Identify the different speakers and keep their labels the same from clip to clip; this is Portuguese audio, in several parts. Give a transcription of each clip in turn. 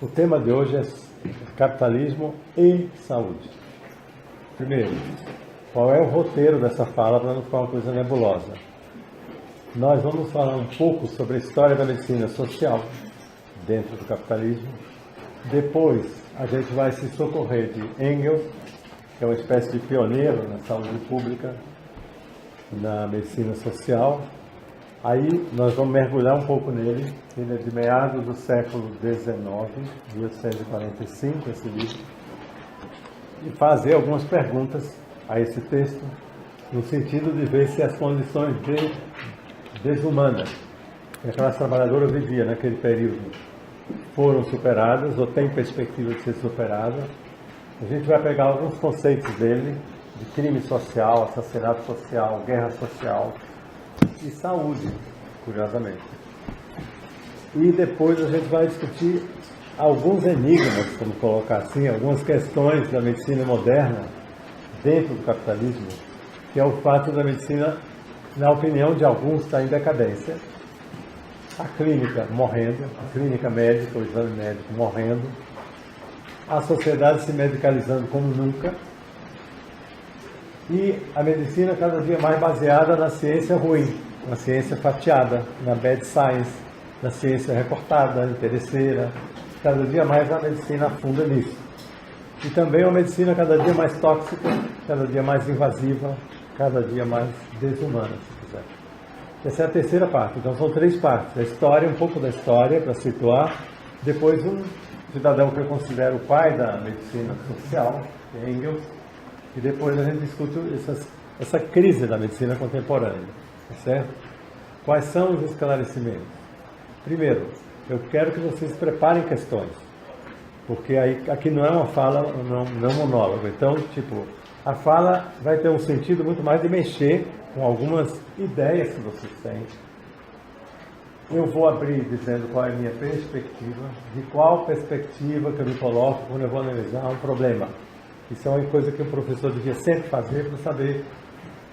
Speaker 1: O tema de hoje é capitalismo e saúde. Primeiro, qual é o roteiro dessa fala para não ficar uma coisa nebulosa? Nós vamos falar um pouco sobre a história da medicina social dentro do capitalismo. Depois, a gente vai se socorrer de Engels, que é uma espécie de pioneiro na saúde pública, na medicina social. Aí nós vamos mergulhar um pouco nele. Ele é de meados do século XIX, 1845, esse livro, e fazer algumas perguntas a esse texto, no sentido de ver se as condições desumanas que a classe trabalhadora vivia naquele período foram superadas ou têm perspectiva de ser superadas. A gente vai pegar alguns conceitos dele, de crime social, assassinato social, guerra social e saúde, curiosamente. E depois a gente vai discutir alguns enigmas, como colocar assim, algumas questões da medicina moderna dentro do capitalismo, que é o fato da medicina, na opinião de alguns, estar em decadência. A clínica morrendo, a clínica médica, o exame médico morrendo, a sociedade se medicalizando como nunca, e a medicina cada dia mais baseada na ciência ruim, na ciência fatiada, na bad science, na ciência recortada, interesseira. Cada dia mais a medicina afunda nisso. E também uma medicina cada dia mais tóxica, cada dia mais invasiva, cada dia mais desumana, se quiser. Essa é a terceira parte. Então são três partes. A história, um pouco da história, para situar. Depois um cidadão que eu considero o pai da medicina social, que é Engels. E depois a gente discute essa crise da medicina contemporânea. Certo? Quais são os esclarecimentos? Primeiro, eu quero que vocês preparem questões. Porque aqui não é uma fala, não é um monólogo. Então, a fala vai ter um sentido muito mais de mexer com algumas ideias que vocês têm. Eu vou abrir dizendo qual é a minha perspectiva, de qual perspectiva que eu me coloco quando eu vou analisar um problema. Isso é uma coisa que o professor devia sempre fazer para saber,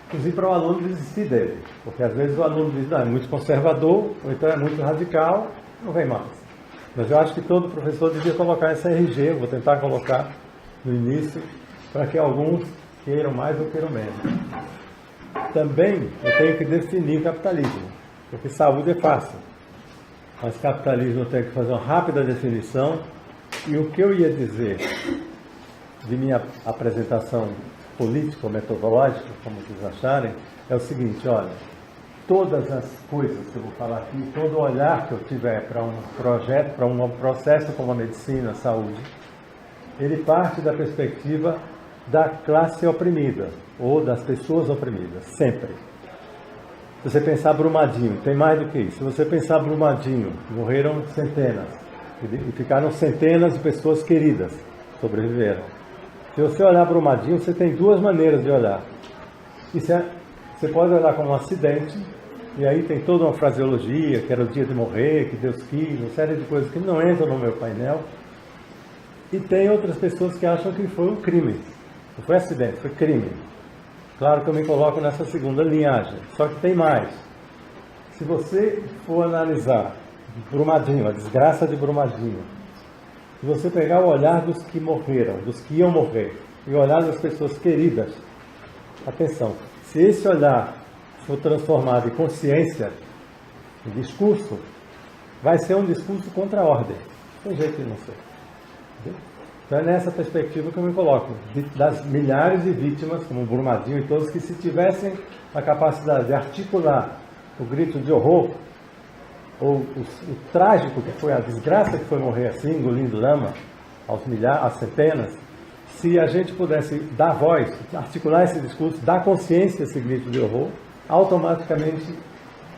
Speaker 1: inclusive para o aluno desistir dele. Porque às vezes o aluno diz, não, é muito conservador, ou então é muito radical, não vem mais. Mas eu acho que todo professor devia colocar essa RG, eu vou tentar colocar no início, para que alguns queiram mais ou queiram menos. Também eu tenho que definir capitalismo, porque saúde é fácil, mas capitalismo eu tenho que fazer uma rápida definição, e o que eu ia dizer de minha apresentação política ou metodológica, como vocês acharem, é o seguinte, olha, todas as coisas que eu vou falar aqui, todo o olhar que eu tiver para um projeto, para um processo como a medicina, a saúde, ele parte da perspectiva da classe oprimida, ou das pessoas oprimidas, sempre. Se você pensar Brumadinho, tem mais do que isso. Se você pensar Brumadinho, morreram centenas, e ficaram centenas de pessoas queridas, sobreviveram. Se você olhar Brumadinho, você tem duas maneiras de olhar. Você pode olhar como um acidente, e aí tem toda uma fraseologia, que era o dia de morrer, que Deus quis, uma série de coisas que não entram no meu painel. E tem outras pessoas que acham que foi um crime. Não foi acidente, foi crime. Claro que eu me coloco nessa segunda linhagem. Só que tem mais. Se você for analisar Brumadinho, a desgraça de Brumadinho, se você pegar o olhar dos que morreram, dos que iam morrer, e o olhar das pessoas queridas, atenção, se esse olhar for transformado em consciência, em discurso, vai ser um discurso contra a ordem. Tem jeito de não ser. Entendeu? Então é nessa perspectiva que eu me coloco, das milhares de vítimas, como Brumadinho e todos, que se tivessem a capacidade de articular o grito de horror, ou o trágico que foi, a desgraça que foi morrer assim, engolindo lama, às centenas, se a gente pudesse dar voz, articular esse discurso, dar consciência a esse grito de horror, automaticamente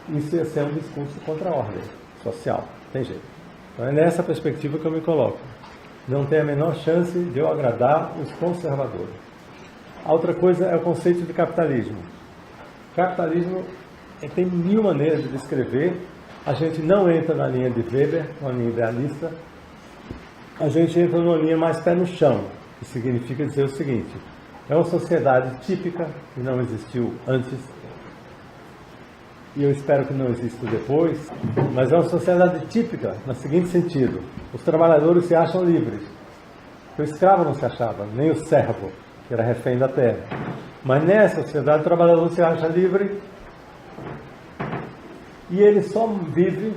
Speaker 1: isso ia ser um discurso contra a ordem social. Tem jeito. Então é nessa perspectiva que eu me coloco. Não tem a menor chance de eu agradar os conservadores. A outra coisa é o conceito de capitalismo. Capitalismo tem mil maneiras de descrever. A gente não entra na linha de Weber, uma linha idealista. A gente entra numa linha mais pé no chão, que significa dizer o seguinte: é uma sociedade típica, que não existiu antes, e eu espero que não exista depois, mas é uma sociedade típica, no seguinte sentido: os trabalhadores se acham livres. O escravo não se achava, nem o servo, que era refém da terra. Mas nessa sociedade o trabalhador se acha livre e ele só vive,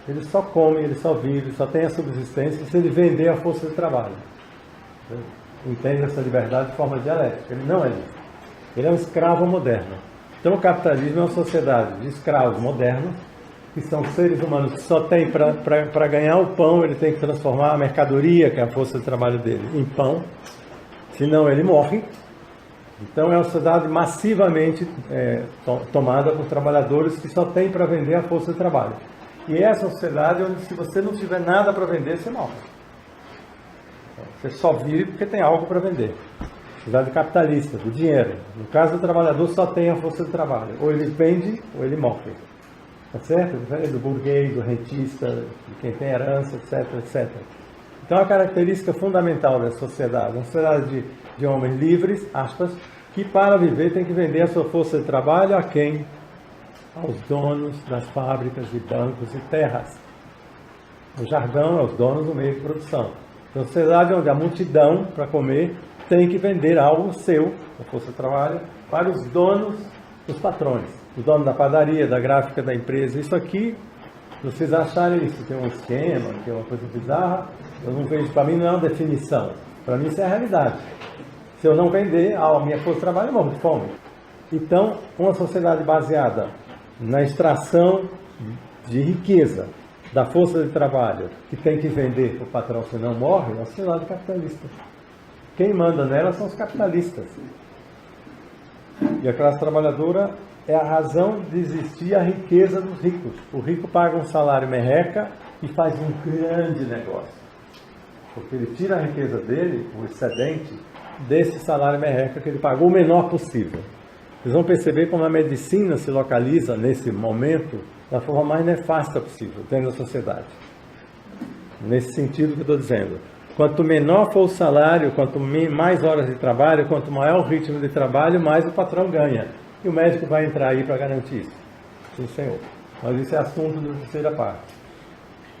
Speaker 1: ele só come, ele só vive, só tem a subsistência se ele vender a força de trabalho. Entende essa liberdade de forma dialética. Ele não é livre. Ele é um escravo moderno. Então o capitalismo é uma sociedade de escravos modernos, que são seres humanos que só tem para ganhar o pão, ele tem que transformar a mercadoria, que é a força de trabalho dele, em pão, senão ele morre. Então é uma sociedade massivamente tomada por trabalhadores que só tem para vender a força de trabalho. E essa é uma sociedade onde, se você não tiver nada para vender, você morre. Você só vive porque tem algo para vender. Sociedade capitalista, do dinheiro. No caso do trabalhador, só tem a força de trabalho. Ou ele vende, ou ele morre. Tá certo? Do burguês, do rentista, de quem tem herança, etc, etc. Então, a característica fundamental dessa sociedade, uma sociedade de homens livres, aspas, que para viver tem que vender a sua força de trabalho a quem? Aos donos das fábricas de bancos e terras. O jargão é os donos do meio de produção. Então, uma sociedade onde a multidão, para comer, tem que vender algo seu, a força de trabalho, para os donos, os patrões. O dono da padaria, da gráfica da empresa. Isso aqui, se vocês acharem isso, tem um esquema, que é uma coisa bizarra, eu não vejo, para mim não é uma definição. Para mim isso é a realidade. Se eu não vender a minha força de trabalho, eu morro de fome. Então, uma sociedade baseada na extração de riqueza da força de trabalho, que tem que vender para o patrão, senão morre, é uma sociedade capitalista. Quem manda nela são os capitalistas. E a classe trabalhadora é a razão de existir a riqueza dos ricos. O rico paga um salário merreca e faz um grande negócio. Porque ele tira a riqueza dele, o excedente, desse salário merreca que ele pagou o menor possível. Vocês vão perceber como a medicina se localiza nesse momento da forma mais nefasta possível dentro da sociedade. Nesse sentido que eu estou dizendo. Quanto menor for o salário, quanto mais horas de trabalho, quanto maior o ritmo de trabalho, mais o patrão ganha. E o médico vai entrar aí para garantir isso. Sim, senhor. Mas isso é assunto da terceira parte.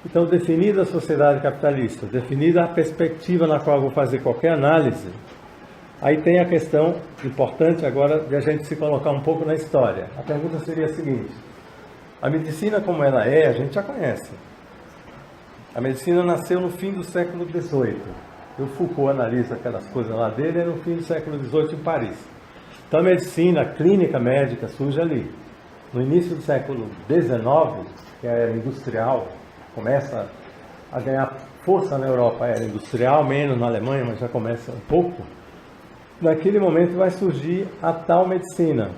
Speaker 1: Então, definida a sociedade capitalista, definida a perspectiva na qual eu vou fazer qualquer análise, aí tem a questão importante agora de a gente se colocar um pouco na história. A pergunta seria a seguinte: a medicina como ela é, a gente já conhece. A medicina nasceu no fim do século XVIII. O Foucault analisa aquelas coisas lá dele, é no fim do século XVIII em Paris. Então a medicina, a clínica médica surge ali. No início do século XIX, que é a era industrial, começa a ganhar força na Europa, a era industrial, menos na Alemanha, mas já começa um pouco. Naquele momento vai surgir a tal medicina,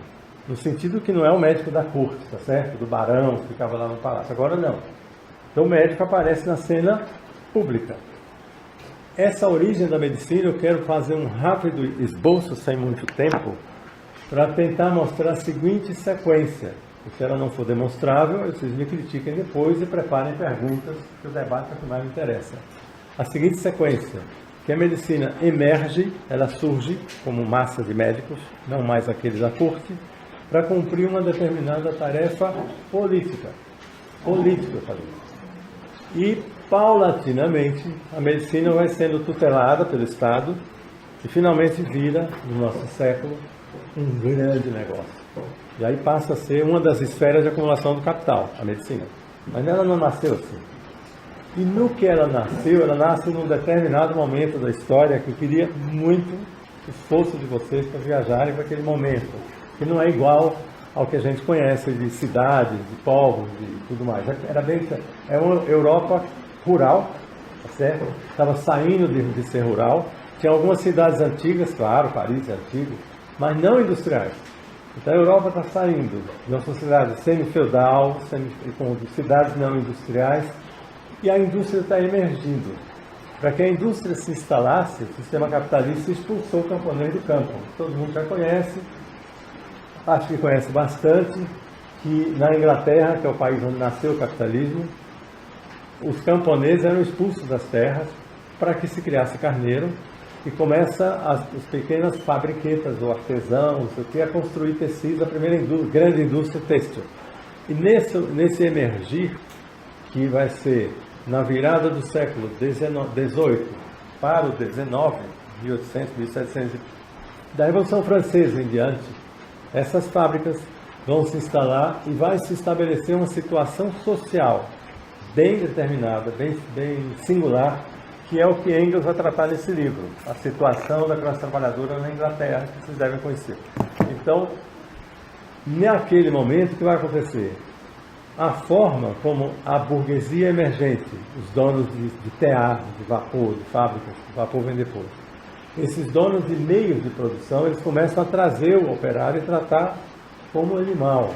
Speaker 1: no sentido que não é o médico da corte, tá certo? Do barão que ficava lá no palácio. Agora não. Então o médico aparece na cena pública. Essa origem da medicina eu quero fazer um rápido esboço, sem muito tempo, para tentar mostrar a seguinte sequência. E se ela não for demonstrável, vocês me critiquem depois e preparem perguntas, que o debate é o que mais me interessa. A seguinte sequência, que a medicina emerge, ela surge como massa de médicos, não mais aqueles da corte, para cumprir uma determinada tarefa política. Política, eu falei. E, paulatinamente, a medicina vai sendo tutelada pelo Estado e finalmente vira, no nosso século, um grande negócio. E aí passa a ser uma das esferas de acumulação do capital, a medicina. Mas ela não nasceu assim. E no que ela nasceu, ela nasce num determinado momento da história que eu queria muito esforço de vocês para viajarem para aquele momento, que não é igual ao que a gente conhece de cidades, de povos, de tudo mais. Era bem, é uma Europa rural, tá certo? Estava saindo de ser rural. Tinha algumas cidades antigas, claro, Paris é antigo, mas não industriais. Então a Europa está saindo de uma sociedade semi-feudal, com cidades não industriais, e a indústria está emergindo. Para que a indústria se instalasse, o sistema capitalista expulsou o camponês do campo. Todo mundo já conhece, acho que conhece bastante, que na Inglaterra, que é o país onde nasceu o capitalismo, os camponeses eram expulsos das terras para que se criasse carneiro, e começa as pequenas fabriquetas, ou artesãos, a construir tecidos, a primeira grande indústria têxtil. E nesse emergir, que vai ser na virada do século XVIII para o XIX, 1800, 1700, da Revolução Francesa em diante, essas fábricas vão se instalar e vai se estabelecer uma situação social bem determinada, bem singular, que é o que Engels vai tratar nesse livro, a situação da classe trabalhadora na Inglaterra, que vocês devem conhecer. Então, naquele momento, o que vai acontecer? A forma como a burguesia emergente, os donos de tear, de vapor, de fábricas, de vapor vem depois, esses donos de meios de produção, eles começam a trazer o operário e tratar como animal.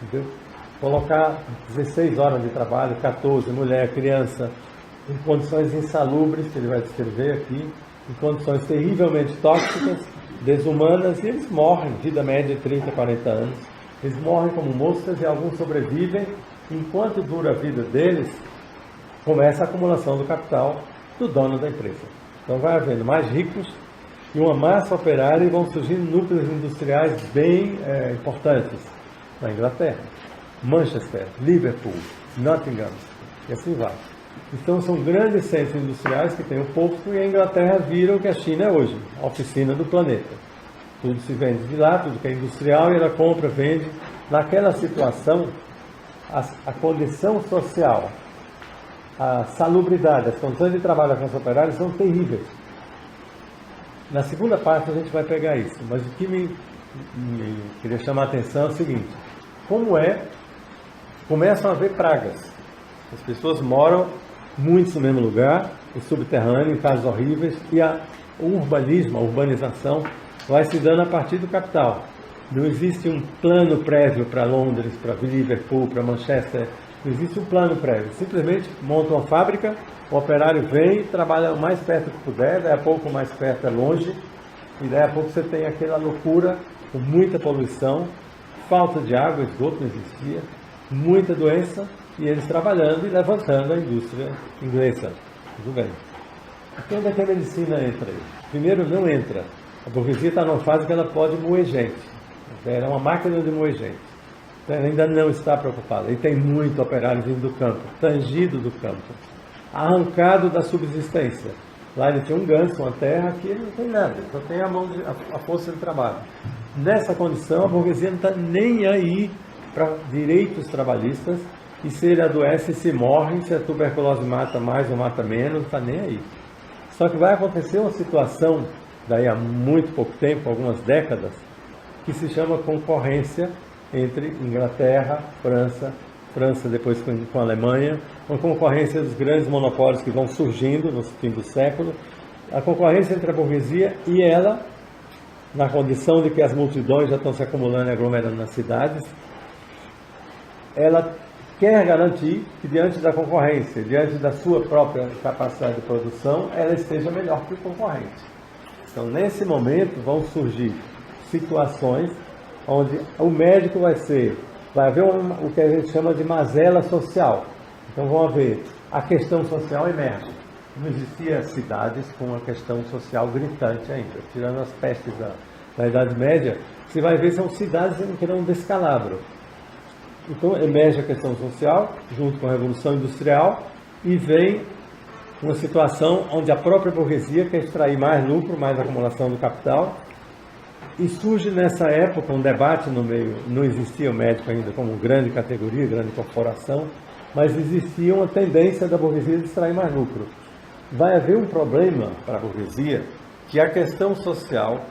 Speaker 1: Entendeu? Colocar 16 horas de trabalho, 14, mulher, criança, em condições insalubres, que ele vai descrever aqui, em condições terrivelmente tóxicas, desumanas, e eles morrem, vida média de 30, 40 anos. Eles morrem como moscas e alguns sobrevivem. Enquanto dura a vida deles, começa a acumulação do capital do dono da empresa. Então vai havendo mais ricos e uma massa operária, e vão surgindo núcleos industriais bem importantes na Inglaterra. Manchester, Liverpool, Nottingham, e assim vai. Então são grandes centros industriais que têm o posto, e a Inglaterra vira o que a China é hoje, a oficina do planeta. Tudo se vende de lá, tudo que é industrial, e ela compra, vende. Naquela situação, a condição social, a salubridade, as condições de trabalho da classe operária são terríveis. Na segunda parte a gente vai pegar isso, mas o que me queria chamar a atenção é o seguinte: começam a haver pragas. As pessoas moram muitos no mesmo lugar, em subterrâneo, em casas horríveis, e o urbanismo, a urbanização, vai se dando a partir do capital. Não existe um plano prévio para Londres, para Liverpool, para Manchester. Não existe um plano prévio. Simplesmente monta uma fábrica, o operário vem, trabalha o mais perto que puder, daí a pouco o mais perto é longe, e daí a pouco você tem aquela loucura, com muita poluição, falta de água, esgoto não existia, muita doença, e eles trabalhando e levantando a indústria inglesa. Tudo bem. Então onde é que a medicina entra aí? Primeiro, não entra. A burguesia está numa fase que ela pode moer gente. Ela é uma máquina de moer gente. Então ela ainda não está preocupada. E tem muito operário vindo do campo, tangido do campo, arrancado da subsistência. Lá ele tinha um ganso, uma terra, aqui ele não tem nada, só tem a força de trabalho. Nessa condição, a burguesia não está nem aí para direitos trabalhistas, e se ele adoece, se morre, se a tuberculose mata mais ou mata menos, não está nem aí. Só que vai acontecer uma situação, daí há muito pouco tempo, algumas décadas, que se chama concorrência entre Inglaterra, França depois com a Alemanha, uma concorrência dos grandes monopólios que vão surgindo no fim do século, a concorrência entre a burguesia e ela, na condição de que as multidões já estão se acumulando e aglomerando nas cidades, ela quer garantir que diante da concorrência, diante da sua própria capacidade de produção, ela esteja melhor que o concorrente. Então, nesse momento, vão surgir situações onde o médico vai haver o que a gente chama de mazela social. Então, vão haver, a questão social emerge. Não existia cidades com uma questão social gritante ainda. Tirando as pestes da Idade Média, você vai ver são cidades que dão um descalabro. Então, emerge a questão social, junto com a Revolução Industrial, e vem uma situação onde a própria burguesia quer extrair mais lucro, mais acumulação do capital, e surge nessa época um debate no meio. Não existia o médico ainda como grande categoria, grande corporação, mas existia uma tendência da burguesia de extrair mais lucro. Vai haver um problema para a burguesia, que a questão social,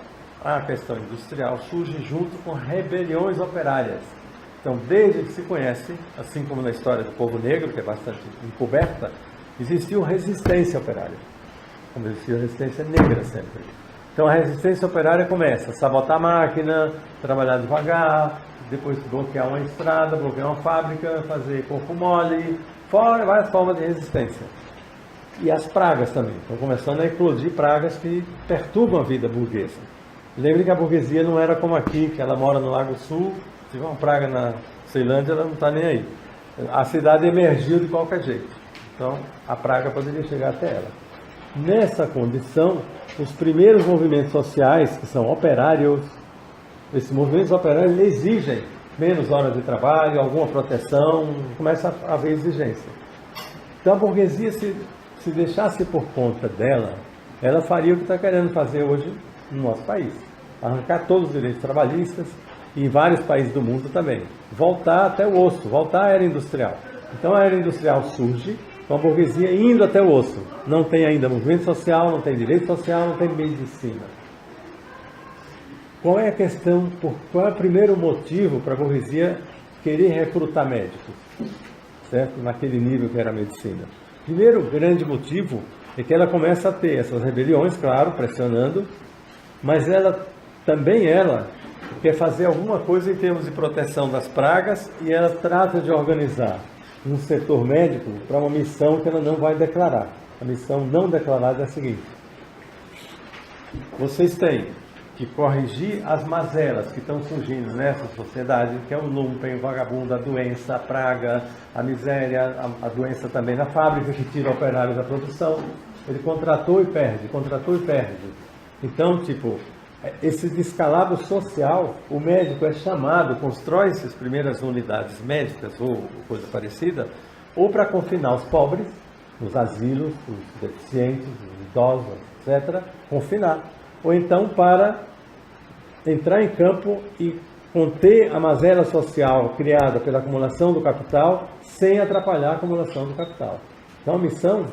Speaker 1: a questão industrial, surge junto com rebeliões operárias. Então, desde que se conhece, assim como na história do povo negro, que é bastante encoberta, existiu resistência operária, como existiu resistência negra sempre. Então, a resistência operária começa a sabotar a máquina, trabalhar devagar, depois bloquear uma estrada, bloquear uma fábrica, fazer corpo mole, fora várias formas de resistência. E as pragas também. Estão começando a eclodir pragas que perturbam a vida burguesa. Lembre que a burguesia não era como aqui, que ela mora no Lago Sul. Se tiver uma praga na Ceilândia, ela não está nem aí. A cidade emergiu de qualquer jeito. Então, a praga poderia chegar até ela. Nessa condição, os primeiros movimentos sociais, que são operários, esses movimentos operários exigem menos horas de trabalho, alguma proteção, começa a haver exigência. Então a burguesia, se deixasse por conta dela, ela faria o que está querendo fazer hoje no nosso país. Arrancar todos os direitos trabalhistas e em vários países do mundo também. Voltar até o osso, voltar à era industrial. Então a era industrial surge com a burguesia indo até o osso. Não tem ainda movimento social, não tem direito social, não tem medicina. Qual é a questão, qual é o primeiro motivo para a burguesia querer recrutar médicos? Certo? Naquele nível que era a medicina. Primeiro grande motivo é que ela começa a ter essas rebeliões, claro, pressionando, mas ela quer fazer alguma coisa em termos de proteção das pragas e ela trata de organizar um setor médico para uma missão que ela não vai declarar. A missão não declarada é a seguinte: vocês têm que corrigir as mazelas que estão surgindo nessa sociedade, que é o lumpen, o vagabundo, a doença, a praga, a miséria, a doença também na fábrica que tira operários da produção. Ele contratou e perde, contratou e perde. Então, esse descalabro social, o médico é chamado, constrói essas primeiras unidades médicas ou coisa parecida, ou para confinar os pobres, os asilos, os deficientes, os idosos, etc., confinar. Ou então para entrar em campo e conter a mazela social criada pela acumulação do capital sem atrapalhar a acumulação do capital. Então a missão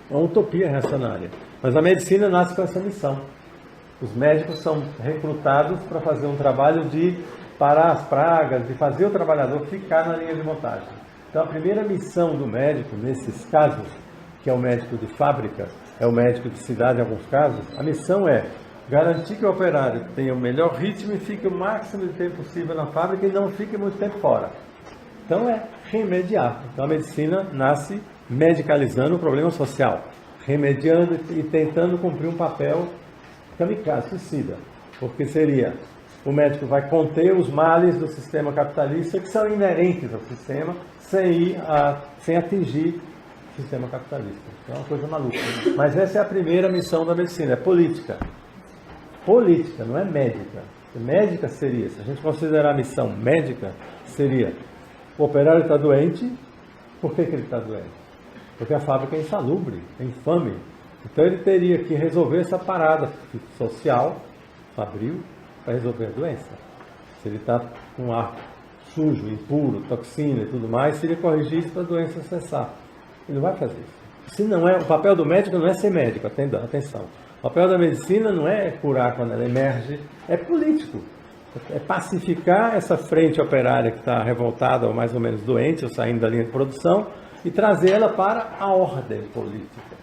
Speaker 1: é uma utopia reacionária. Mas a medicina nasce com essa missão. Os médicos são recrutados para fazer um trabalho de parar as pragas, de fazer o trabalhador ficar na linha de montagem. Então a primeira missão do médico, nesses casos, que é o médico de fábrica, é o médico de cidade em alguns casos, a missão é garantir que o operário tenha o melhor ritmo e fique o máximo de tempo possível na fábrica e não fique muito tempo fora. Então é remediar. Então a medicina nasce medicalizando o problema social, remediando e tentando cumprir um papel kamikaze, suicida. Porque seria, o médico vai conter os males do sistema capitalista que são inerentes ao sistema, sem atingir o sistema capitalista. Então é uma coisa maluca. Mas essa é a primeira missão da medicina, é política. Política, não é médica. Médica seria, se a gente considerar a missão médica, seria: o operário está doente, por que ele está doente? Porque a fábrica é insalubre, é infame. Então ele teria que resolver essa parada social, fabril, para resolver a doença. Se ele está com ar sujo, impuro, toxina e tudo mais, seria corrigir isso para a doença cessar. Ele não vai fazer isso. Se não é, o papel do médico não é ser médico, atenção. O papel da medicina não é curar quando ela emerge, é político. É pacificar essa frente operária que está revoltada ou mais ou menos doente, ou saindo da linha de produção, e trazer ela para a ordem política.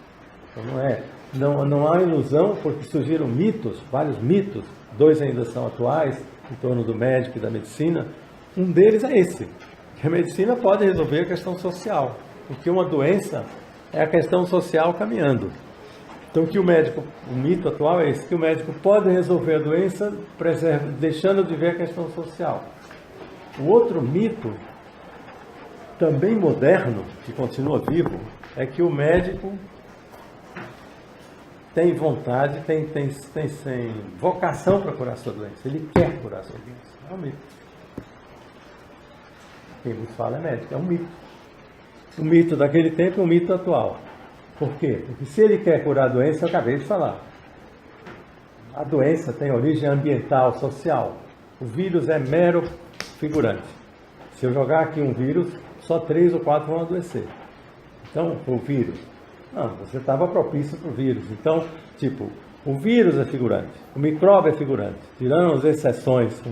Speaker 1: Então não há ilusão, porque surgiram mitos, vários mitos, 2 ainda são atuais, em torno do médico e da medicina. Um deles é esse, que a medicina pode resolver a questão social, porque uma doença é a questão social caminhando. Então, o mito atual é esse, que o médico pode resolver a doença deixando de ver a questão social. O outro mito, também moderno, que continua vivo, é que o médico tem vontade, tem vocação para curar a sua doença. Ele quer curar a sua doença. É um mito. Quem nos fala é médico, é um mito. O mito daquele tempo é um mito atual. Por quê? Porque se ele quer curar a doença, eu acabei de falar. A doença tem origem ambiental, social. O vírus é mero figurante. Se eu jogar aqui um vírus, só 3 ou 4 vão adoecer. Então, o vírus. Não, você estava propício para o vírus. Então, o vírus é figurante, o micróbio é figurante, tirando as exceções, que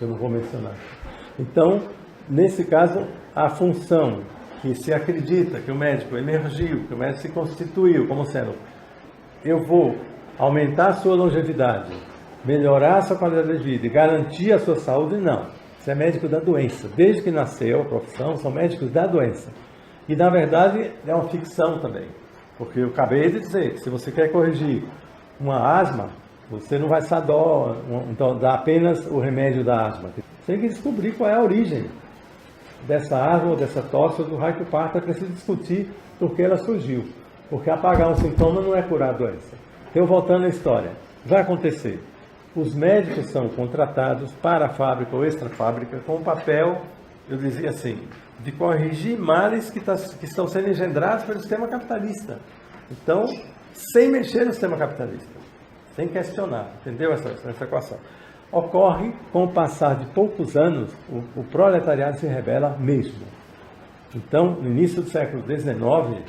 Speaker 1: eu não vou mencionar. Então, nesse caso, a função que se acredita que o médico emergiu, que o médico se constituiu como sendo: eu vou aumentar a sua longevidade, melhorar a sua qualidade de vida e garantir a sua saúde, não. Você é médico da doença. Desde que nasceu a profissão, são médicos da doença. E, na verdade, é uma ficção também. Porque eu acabei de dizer que se você quer corrigir uma asma, você não vai então dar apenas o remédio da asma. Você tem que descobrir qual é a origem dessa asma, ou dessa tosse, ou do raio que parta. É preciso discutir por que ela surgiu. Porque apagar um sintoma não é curar a doença. Então, voltando à história, vai acontecer. Os médicos são contratados para a fábrica ou extra-fábrica com o papel, eu dizia assim, de corrigir males que estão sendo engendrados pelo sistema capitalista. Então, sem mexer no sistema capitalista, sem questionar, entendeu essa equação? Ocorre, com o passar de poucos anos, o proletariado se rebela mesmo. Então, no início do século XIX,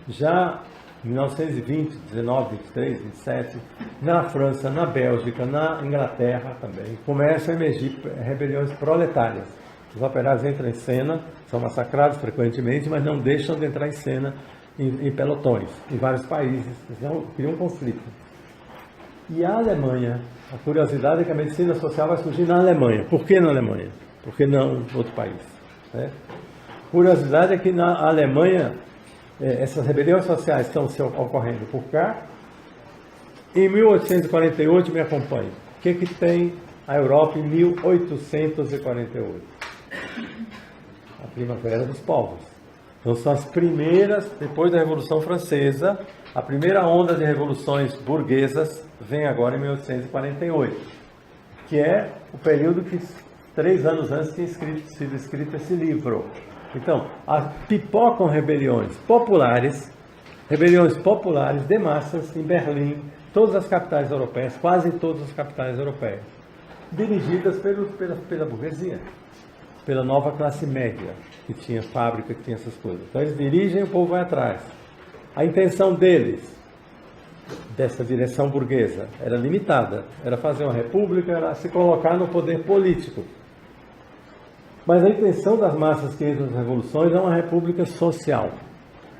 Speaker 1: já em 1920, 19, 23, 27, na França, na Bélgica, na Inglaterra também, começam a emergir rebeliões proletárias. Os operários entram em cena, são massacrados frequentemente, mas não deixam de entrar em cena em pelotões, em vários países, então cria um conflito. E a Alemanha, a curiosidade é que a medicina social vai surgir na Alemanha. Por que na Alemanha? Por que não em outro país? Né? Curiosidade é que na Alemanha, essas rebeliões sociais estão ocorrendo por cá. Em 1848, me acompanhe. O que tem a Europa em 1848? A Primavera dos Povos. Então são as primeiras, depois da Revolução Francesa, a primeira onda de revoluções burguesas vem agora em 1848, que é o período que 3 anos antes tinha sido escrito esse livro. Então, pipocam rebeliões populares de massas em Berlim, todas as capitais europeias, quase todas as capitais europeias, dirigidas pela burguesia, pela nova classe média, que tinha fábrica, que tinha essas coisas. Então eles dirigem e o povo vai atrás. A intenção deles, dessa direção burguesa, era limitada, era fazer uma república, era se colocar no poder político. Mas a intenção das massas que entram nas revoluções é uma república social.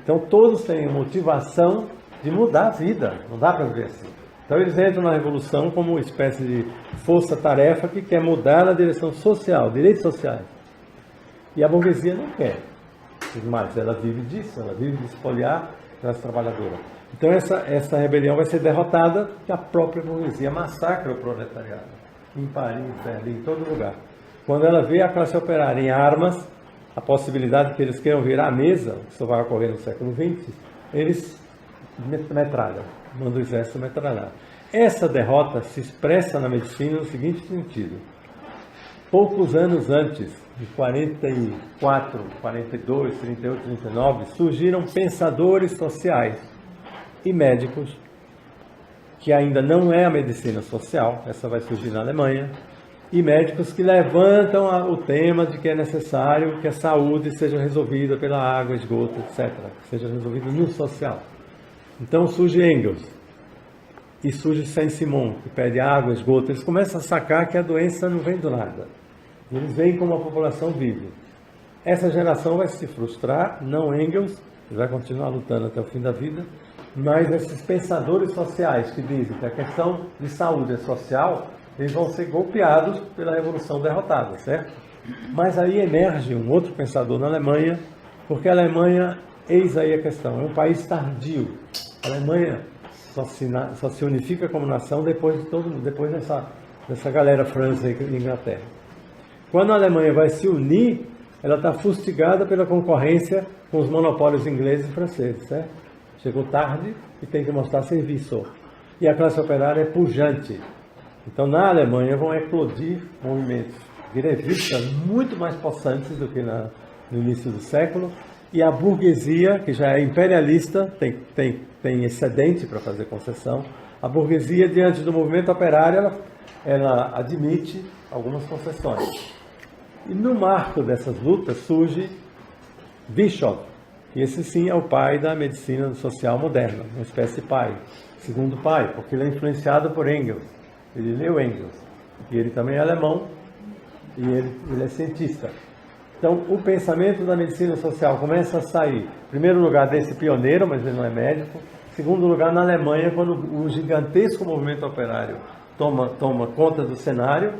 Speaker 1: Então todos têm motivação de mudar a vida, não dá para ver assim. Então eles entram na revolução como uma espécie de força-tarefa que quer mudar a direção social, direitos sociais. E a burguesia não quer. Mas ela vive disso, ela vive de espoliar a classe trabalhadora. Então essa rebelião vai ser derrotada porque a própria burguesia massacra o proletariado. Em Paris, em Berlim, em todo lugar. Quando ela vê a classe operária em armas, a possibilidade que eles queiram virar a mesa, isso vai ocorrer no século XX, eles metralham, mandam o exército metralhar. Essa derrota se expressa na medicina no seguinte sentido. Poucos anos antes, de 44, 42, 38, 39, surgiram pensadores sociais e médicos, que ainda não é a medicina social, essa vai surgir na Alemanha, e médicos que levantam o tema de que é necessário que a saúde seja resolvida pela água, esgoto, etc., que seja resolvida no social. Então surge Engels, e surge Saint-Simon, que pede água, esgoto. Eles começam a sacar que a doença não vem do nada. Eles veem como a população vive. Essa geração vai se frustrar, não Engels, ele vai continuar lutando até o fim da vida, mas esses pensadores sociais que dizem que a questão de saúde é social, eles vão ser golpeados pela revolução derrotada, certo? Mas aí emerge um outro pensador na Alemanha, porque a Alemanha, eis aí a questão, é um país tardio. A Alemanha só se unifica como nação depois dessa galera França e Inglaterra. Quando a Alemanha vai se unir, ela está fustigada pela concorrência com os monopólios ingleses e franceses, certo? Chegou tarde e tem que mostrar serviço. E a classe operária é pujante. Então, na Alemanha vão eclodir movimentos grevistas muito mais possantes do que no início do século, e a burguesia, que já é imperialista, tem excedente para fazer concessão. A burguesia, diante do movimento operário, ela admite algumas concessões. E no marco dessas lutas surge Virchow, que esse sim é o pai da medicina social moderna, uma espécie de pai, segundo pai, porque ele é influenciado por Engels. Ele leu Engels, e ele também é alemão, e ele é cientista. Então, o pensamento da medicina social começa a sair, em primeiro lugar, desse pioneiro, mas ele não é médico. Em segundo lugar, na Alemanha, quando o gigantesco movimento operário toma conta do cenário,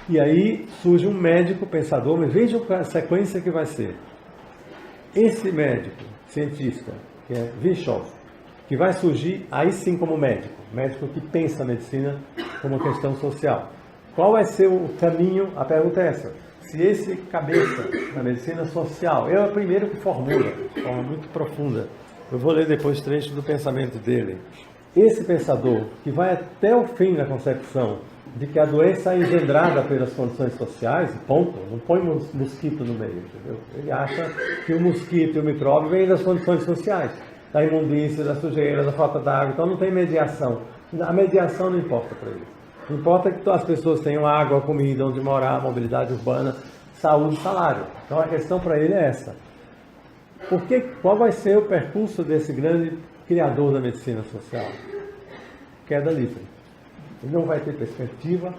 Speaker 1: e aí surge um médico pensador, mas vejam a sequência que vai ser. Esse médico, cientista, que é Virchow, que vai surgir aí sim como médico que pensa a medicina como uma questão social. Qual vai ser o caminho? A pergunta é essa. Se esse cabeça da medicina social, é o primeiro que formula, de forma muito profunda, eu vou ler depois trechos do pensamento dele. Esse pensador, que vai até o fim da concepção de que a doença é engendrada pelas condições sociais, ponto, não põe mosquito no meio, entendeu? Ele acha que o mosquito e o micróbio vêm das condições sociais, da imundícia, da sujeira, da falta d'água, então não tem mediação. A mediação não importa para ele. Importa que as pessoas tenham água, comida, onde morar, mobilidade urbana, saúde e salário. Então a questão para ele é essa. Qual vai ser o percurso desse grande criador da medicina social? Queda livre. Ele não vai ter perspectiva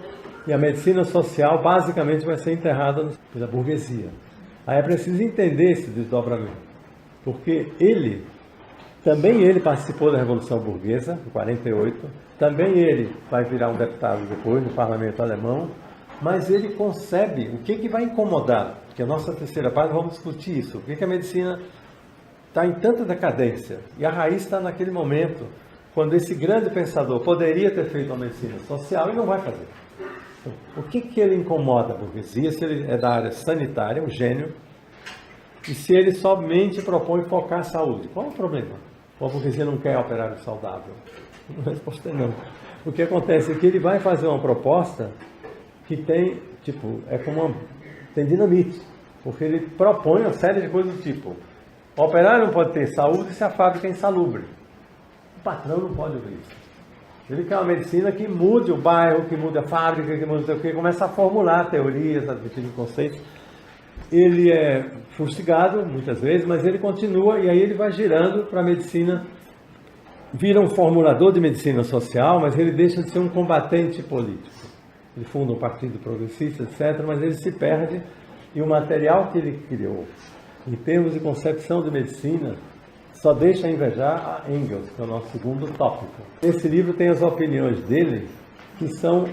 Speaker 1: e a medicina social basicamente vai ser enterrada pela burguesia. Aí é preciso entender esse desdobramento, porque também ele participou da Revolução Burguesa, em 48, também ele vai virar um deputado depois no parlamento alemão, mas ele concebe o que vai incomodar, porque a nossa terceira parte vamos discutir isso, o que a medicina está em tanta decadência, e a raiz está naquele momento, quando esse grande pensador poderia ter feito uma medicina social e não vai fazer. Então, o que ele incomoda a burguesia, se ele é da área sanitária, um gênio, e se ele somente propõe focar a saúde? Qual é o problema? A burguesia não quer operário saudável? A resposta é não. O que acontece é que ele vai fazer uma proposta que tem, tem dinamite, porque ele propõe uma série de coisas do tipo: o operário não pode ter saúde se a fábrica é insalubre. O patrão não pode ouvir isso. Ele quer uma medicina que mude o bairro, que mude a fábrica, que mude o que, começa a formular teorias, admitir conceitos. Ele é fustigado muitas vezes, mas ele continua e aí ele vai girando para a medicina, vira um formulador de medicina social, mas ele deixa de ser um combatente político. Ele funda um partido progressista, etc., mas ele se perde e o material que ele criou, em termos de concepção de medicina, só deixa a invejar a Engels, que é o nosso segundo tópico. Esse livro tem as opiniões dele, que são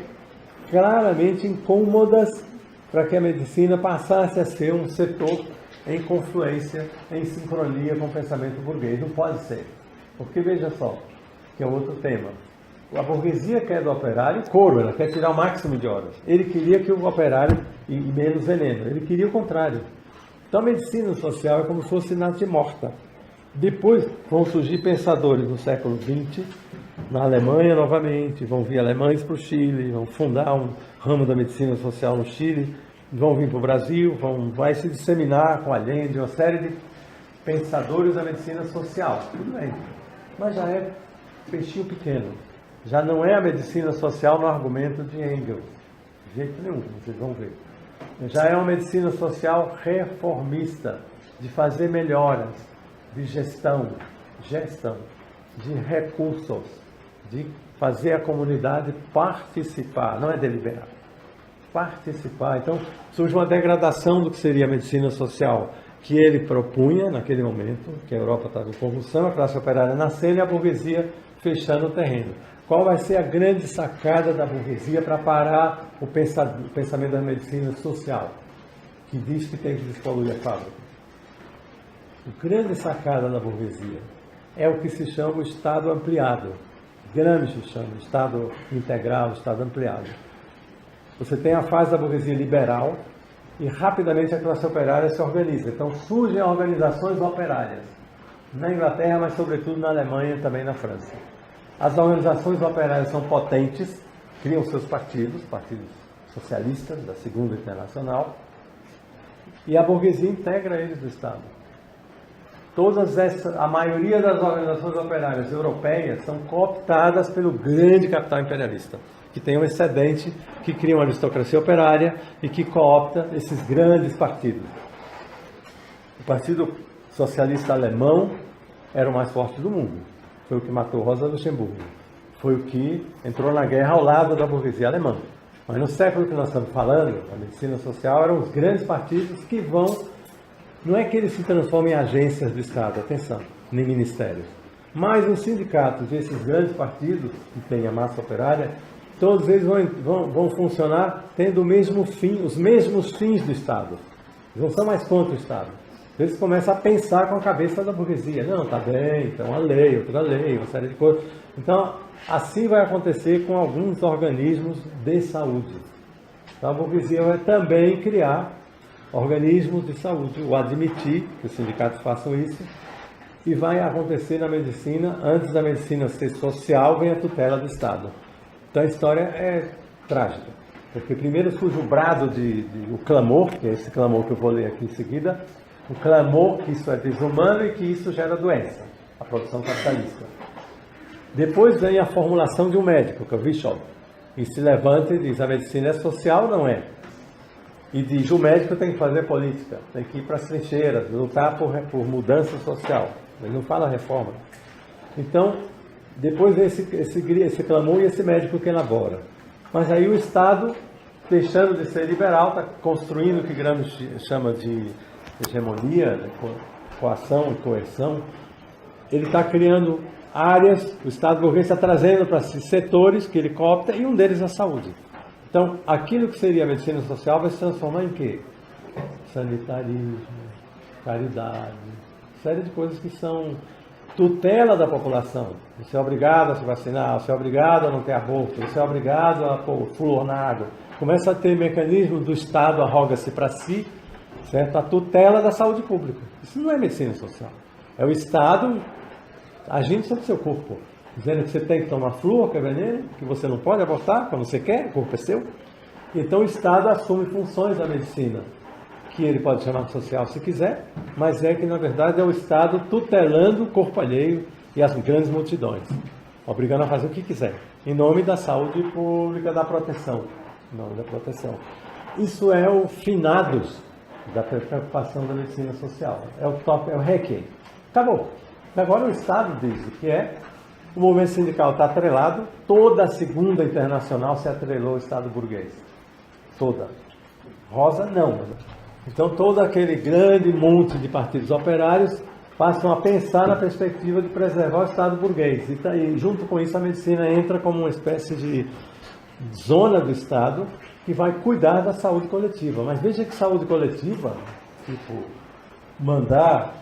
Speaker 1: claramente incômodas para que a medicina passasse a ser um setor em confluência, em sincronia com o pensamento burguês. Não pode ser. Porque, veja só, que é outro tema. A burguesia quer do operário couro, ela quer tirar o máximo de horas. Ele queria que o operário, e menos veneno, ele queria o contrário. Então a medicina social é como se fosse natimorta. Depois vão surgir pensadores no século XX, na Alemanha novamente, vão vir alemães para o Chile, vão fundar um ramo da medicina social no Chile, vão vir para o Brasil, vai se disseminar com Allende, uma série de pensadores da medicina social. Tudo bem, mas já é peixinho pequeno. Já não é a medicina social no argumento de Engels, de jeito nenhum, vocês vão ver. Já é uma medicina social reformista, de fazer melhoras, de gestão, de recursos, de fazer a comunidade participar, não é deliberar, participar. Então surge uma degradação do que seria a medicina social, que ele propunha naquele momento, que a Europa estava em convulsão, a classe operária nascendo e a burguesia fechando o terreno. Qual vai ser a grande sacada da burguesia para parar o pensamento da medicina social, que diz que tem que despoluir a fábrica? A grande sacada da burguesia é o que se chama o Estado ampliado. Gramsci chama Estado integral, Estado ampliado. Você tem a fase da burguesia liberal e rapidamente a classe operária se organiza. Então surgem organizações operárias, na Inglaterra, mas sobretudo na Alemanha e também na França. As organizações operárias são potentes, criam seus partidos socialistas da Segunda Internacional, e a burguesia integra eles do Estado. A maioria das organizações operárias europeias são cooptadas pelo grande capital imperialista, que tem um excedente, que cria uma aristocracia operária e que coopta esses grandes partidos. O Partido Socialista Alemão era o mais forte do mundo. Foi o que matou Rosa Luxemburgo. Foi o que entrou na guerra ao lado da burguesia alemã. Mas no século que nós estamos falando, a medicina social eram os grandes partidos que vão... Não é que eles se transformem em agências do Estado, atenção, nem ministérios. Mas os sindicatos desses grandes partidos, que têm a massa operária, todos eles vão funcionar tendo o mesmo fim, os mesmos fins do Estado. Eles não são mais contra o Estado. Eles começam a pensar com a cabeça da burguesia. Não, tá bem, então uma lei, outra lei, uma série de coisas. Então, assim vai acontecer com alguns organismos de saúde. Então, a burguesia vai também criar organismos de saúde, ou admitir que os sindicatos façam isso, e vai acontecer na medicina, antes da medicina ser social, vem a tutela do Estado. Então, a história é trágica. Porque primeiro surge o brado o clamor, que é esse clamor que eu vou ler aqui em seguida, o clamor que isso é desumano e que isso gera doença, a produção capitalista. Depois vem a formulação de um médico, que é o Virchow, e se levanta e diz: a medicina é social, não é? E diz: o médico tem que fazer política, tem que ir para as trincheiras, lutar por mudança social. Ele não fala reforma. Então, depois vem esse clamor e esse médico que elabora. Mas aí o Estado, deixando de ser liberal, está construindo o que Gramsci chama de hegemonia, de coação e coerção. Ele está criando áreas, o Estado burguês está trazendo para si setores que ele coopta, e um deles é a saúde. Então, aquilo que seria a medicina social vai se transformar em quê? Sanitarismo, caridade, série de coisas que são tutela da população. Você é obrigado a se vacinar, você é obrigado a não ter aborto, você é obrigado a pôr flúor na água. Começa a ter mecanismo do Estado, arroga-se para si, certo? A tutela da saúde pública. Isso não é medicina social. É o Estado agindo sobre o seu corpo, dizendo que você tem que tomar flúor, que é veneno, que você não pode abortar quando você quer, o corpo é seu. Então o Estado assume funções da medicina, que ele pode chamar de social se quiser, mas é que na verdade é o Estado tutelando o corpo alheio e as grandes multidões, obrigando a fazer o que quiser, em nome da saúde pública, da proteção. Em nome da proteção. Isso é o finados da preocupação da medicina social. É o top, é o requiem. Acabou. Agora o Estado diz o que é. O movimento sindical está atrelado. Toda a segunda internacional se atrelou ao Estado burguês. Toda. Rosa, não. Então todo aquele grande monte de partidos operários passam a pensar na perspectiva de preservar o Estado burguês. E junto com isso a medicina entra como uma espécie de zona do Estado que vai cuidar da saúde coletiva. Mas veja que saúde coletiva, tipo, mandar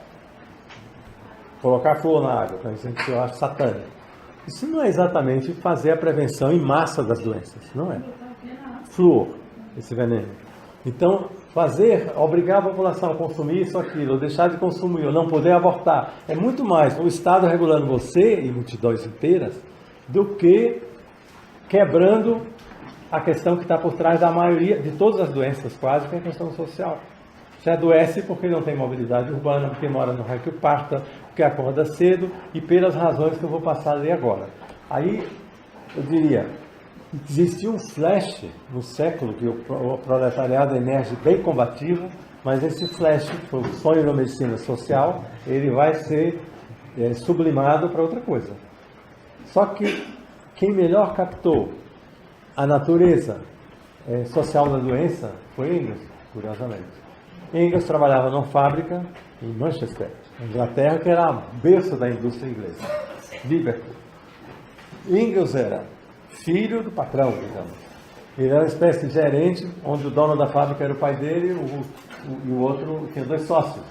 Speaker 1: colocar flúor na água, por exemplo, que eu acho satânico. Isso não é exatamente fazer a prevenção em massa das doenças, não é? Flúor, esse veneno. Então, obrigar a população a consumir isso, aquilo, ou deixar de consumir, ou não poder abortar, é muito mais o Estado regulando você e multidões inteiras do que quebrando a questão que está por trás da maioria de todas as doenças, quase, que é a questão social. Você adoece porque não tem mobilidade urbana, porque mora no raio que parta, porque acorda cedo, e pelas razões que eu vou passar a ler agora. Aí, eu diria, existiu um flash no século que o proletariado emerge bem combativo, mas esse flash, que foi o sonho da medicina social, ele vai ser sublimado para outra coisa. Só que quem melhor captou a natureza social da doença foi Engels, curiosamente. Engels trabalhava numa fábrica em Manchester, na Inglaterra, que era a berço da indústria inglesa, Liverpool. Engels era filho do patrão, digamos. Ele era uma espécie de gerente, onde o dono da fábrica era o pai dele e o outro tinha 2 sócios.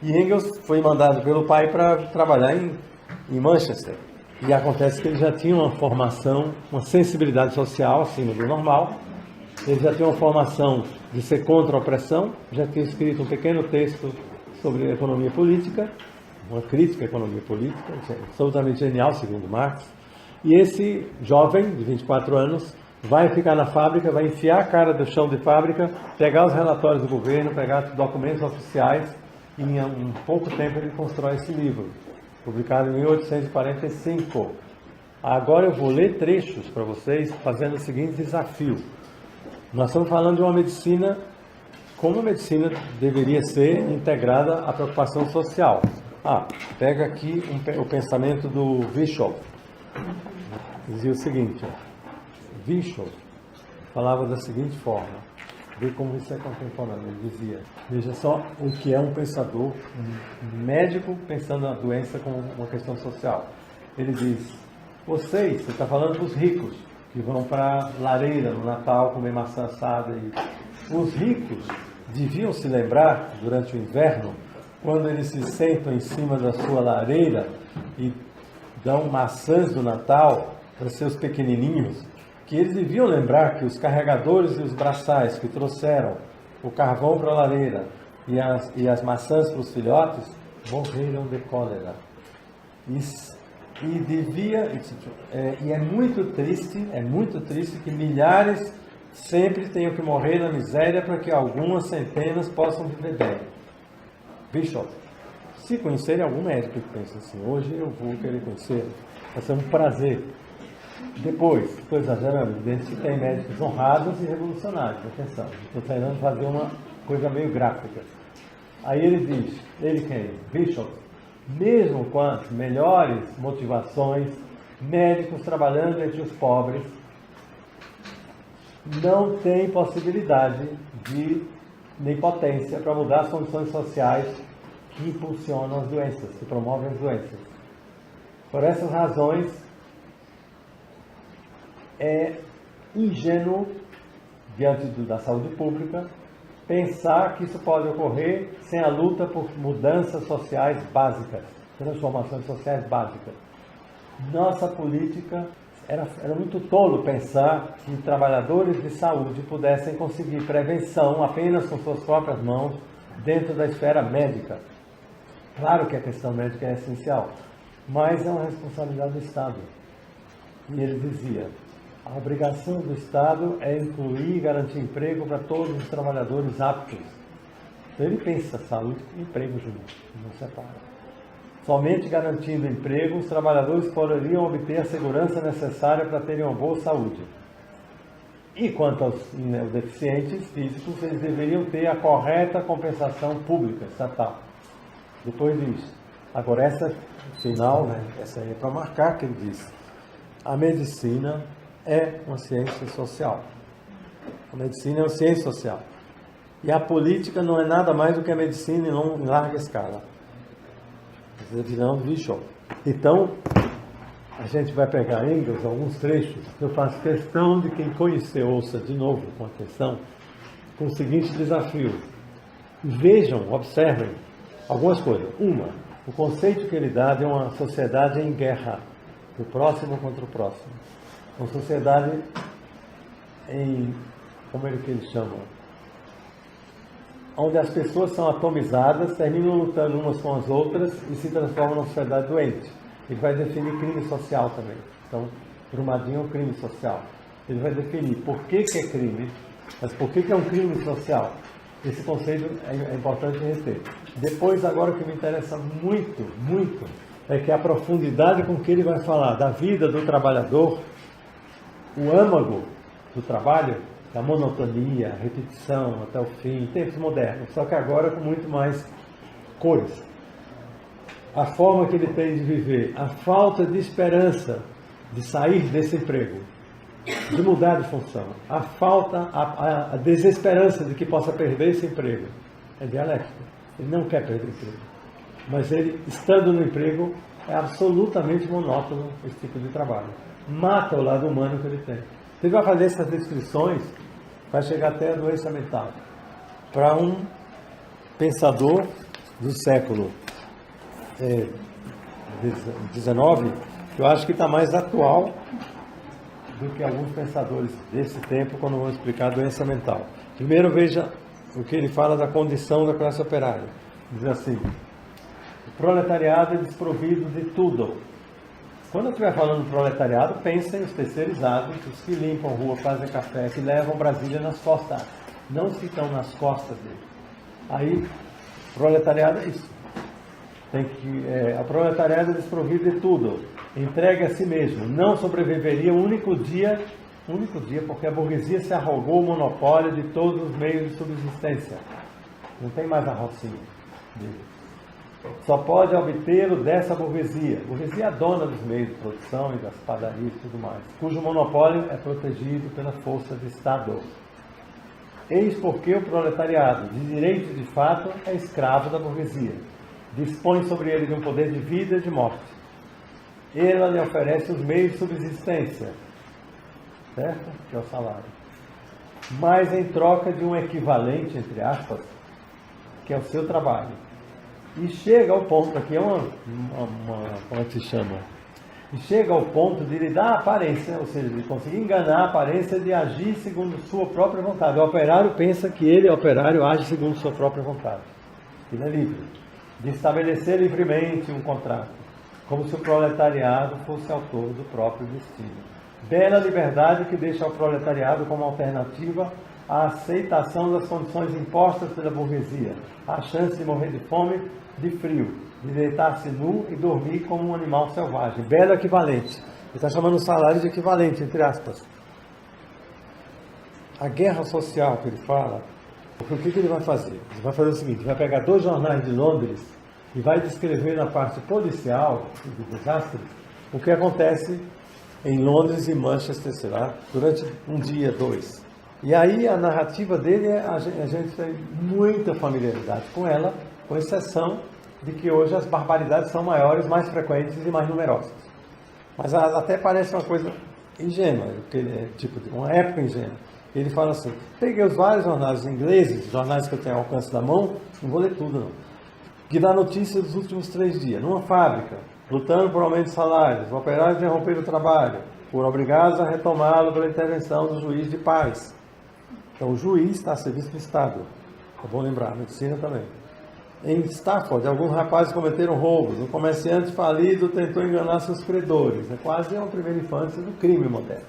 Speaker 1: E Engels foi mandado pelo pai para trabalhar em Manchester. E acontece que ele já tinha uma formação, uma sensibilidade social acima do normal. Ele já tinha uma formação de ser contra a opressão, já tinha escrito um pequeno texto sobre economia política, uma crítica à economia política, absolutamente genial, segundo Marx. E esse jovem, de 24 anos, vai ficar na fábrica, vai enfiar a cara do chão de fábrica, pegar os relatórios do governo, pegar os documentos oficiais, e em um pouco tempo ele constrói esse livro, publicado em 1845. Agora eu vou ler trechos para vocês, fazendo o seguinte desafio. Nós estamos falando de uma medicina, como a medicina deveria ser integrada à preocupação social. Pega aqui o pensamento do Virchow. Dizia o seguinte, Virchow falava da seguinte forma, vê como isso é contemporâneo, ele dizia, veja só o que é um pensador, um médico pensando na doença como uma questão social. Ele diz, você está falando dos ricos, que vão para a lareira no Natal comer maçã assada. Os ricos deviam se lembrar, durante o inverno, quando eles se sentam em cima da sua lareira e dão maçãs do Natal para seus pequenininhos, que eles deviam lembrar que os carregadores e os braçais que trouxeram o carvão para a lareira e as maçãs para os filhotes morreram de cólera. E é muito triste que milhares sempre tenho que morrer na miséria para que algumas centenas possam viver bem. Bishop, se conhecerem algum médico que pensa assim, hoje eu vou querer conhecer, vai ser um prazer. Depois, estou exagerando, dentro se tem médicos honrados e revolucionários, atenção, estou tentando fazer uma coisa meio gráfica. Aí ele diz, ele quem? Bishop, mesmo com as melhores motivações, médicos trabalhando entre os pobres, não tem possibilidade nem potência para mudar as condições sociais que impulsionam as doenças, que promovem as doenças. Por essas razões, é ingênuo, diante da saúde pública, pensar que isso pode ocorrer sem a luta por mudanças sociais básicas, transformações sociais básicas. Nossa política era muito tolo pensar que trabalhadores de saúde pudessem conseguir prevenção apenas com suas próprias mãos dentro da esfera médica. Claro que a questão médica é essencial, mas é uma responsabilidade do Estado. E ele dizia, a obrigação do Estado é incluir e garantir emprego para todos os trabalhadores aptos. Então ele pensa saúde e emprego juntos, não separa. Somente garantindo emprego, os trabalhadores poderiam obter a segurança necessária para terem uma boa saúde. E quanto aos deficientes físicos, eles deveriam ter a correta compensação pública, estatal. Depois disso. Agora, essa final, essa aí é para marcar que ele disse. A medicina é uma ciência social. A medicina é uma ciência social. E a política não é nada mais do que a medicina em larga escala. Então, a gente vai pegar em Engels alguns trechos. Eu faço questão de quem conhecer, ouça de novo com atenção, com o seguinte desafio. Vejam, observem algumas coisas. Uma, o conceito que ele dá de uma sociedade em guerra, do próximo contra o próximo. Uma sociedade como é que eles chamam? Onde as pessoas são atomizadas, terminam lutando umas com as outras e se transformam numa sociedade doente. Ele vai definir crime social também. Então, Brumadinho é um crime social. Ele vai definir por que é crime, mas por que é um crime social. Esse conceito é importante reter. Depois, agora, o que me interessa muito, muito, é que a profundidade com que ele vai falar da vida do trabalhador, o âmago do trabalho, a monotonia, a repetição até o fim, tempos modernos, só que agora com muito mais cores. A forma que ele tem de viver, a falta de esperança de sair desse emprego, de mudar de função, a falta, a desesperança de que possa perder esse emprego, é dialético. Ele não quer perder o emprego, mas ele, estando no emprego, é absolutamente monótono esse tipo de trabalho. Mata o lado humano que ele tem. Ele vai fazer essas descrições, vai chegar até a doença mental. Para um pensador do século XIX, eu acho que está mais atual do que alguns pensadores desse tempo quando vão explicar a doença mental. Primeiro veja o que ele fala da condição da classe operária. Diz assim, o proletariado é desprovido de tudo. Quando eu estiver falando do proletariado, pensem os terceirizados, os que limpam rua, fazem café, que levam Brasília nas costas, não os que estão nas costas dele. Aí, proletariado é isso. A proletariado é desprovido de tudo, entregue a si mesmo, não sobreviveria um único dia, porque a burguesia se arrogou o monopólio de todos os meios de subsistência. Não tem mais a rocinha dele. Só pode obtê-lo dessa burguesia. A burguesia é a dona dos meios de produção e das padarias e tudo mais, cujo monopólio é protegido pela força de Estado. Eis porque o proletariado, de direito e de fato, é escravo da burguesia. Dispõe sobre ele de um poder de vida e de morte. Ela lhe oferece os meios de subsistência, certo? Que é o salário. Mas em troca de um equivalente, entre aspas, que é o seu trabalho. E chega ao ponto, aqui é como é que se chama? E chega ao ponto de lhe dar a aparência, ou seja, de conseguir enganar a aparência de agir segundo sua própria vontade. O operário pensa que ele, operário, age segundo sua própria vontade. Ele é livre. De estabelecer livremente um contrato, como se o proletariado fosse autor do próprio destino. Bela liberdade que deixa ao proletariado como alternativa a aceitação das condições impostas pela burguesia, a chance de morrer de fome, de frio, de deitar-se nu e dormir como um animal selvagem. Belo equivalente. Ele está chamando o salário de equivalente, entre aspas. A guerra social que ele fala, o que ele vai fazer? Ele vai fazer o seguinte, vai pegar 2 jornais de Londres e vai descrever na parte policial do desastre o que acontece em Londres e Manchester, sei lá, durante um dia, 2. E aí a narrativa dele, a gente tem muita familiaridade com ela, com exceção de que hoje as barbaridades são maiores, mais frequentes e mais numerosas. Mas até parece uma coisa ingênua, tipo uma época ingênua. Ele fala assim, peguei os vários jornais ingleses, jornais que eu tenho ao alcance da mão, não vou ler tudo não, que dá notícia dos últimos 3 dias. Numa fábrica, lutando por aumento de salários, operários interromperam o trabalho, foram obrigados a retomá-lo pela intervenção do juiz de paz. Então o juiz está a serviço do Estado. É bom lembrar, a medicina também. Em Stafford, alguns rapazes cometeram roubos. Um comerciante falido tentou enganar seus credores. É quase uma primeira infância do crime moderno.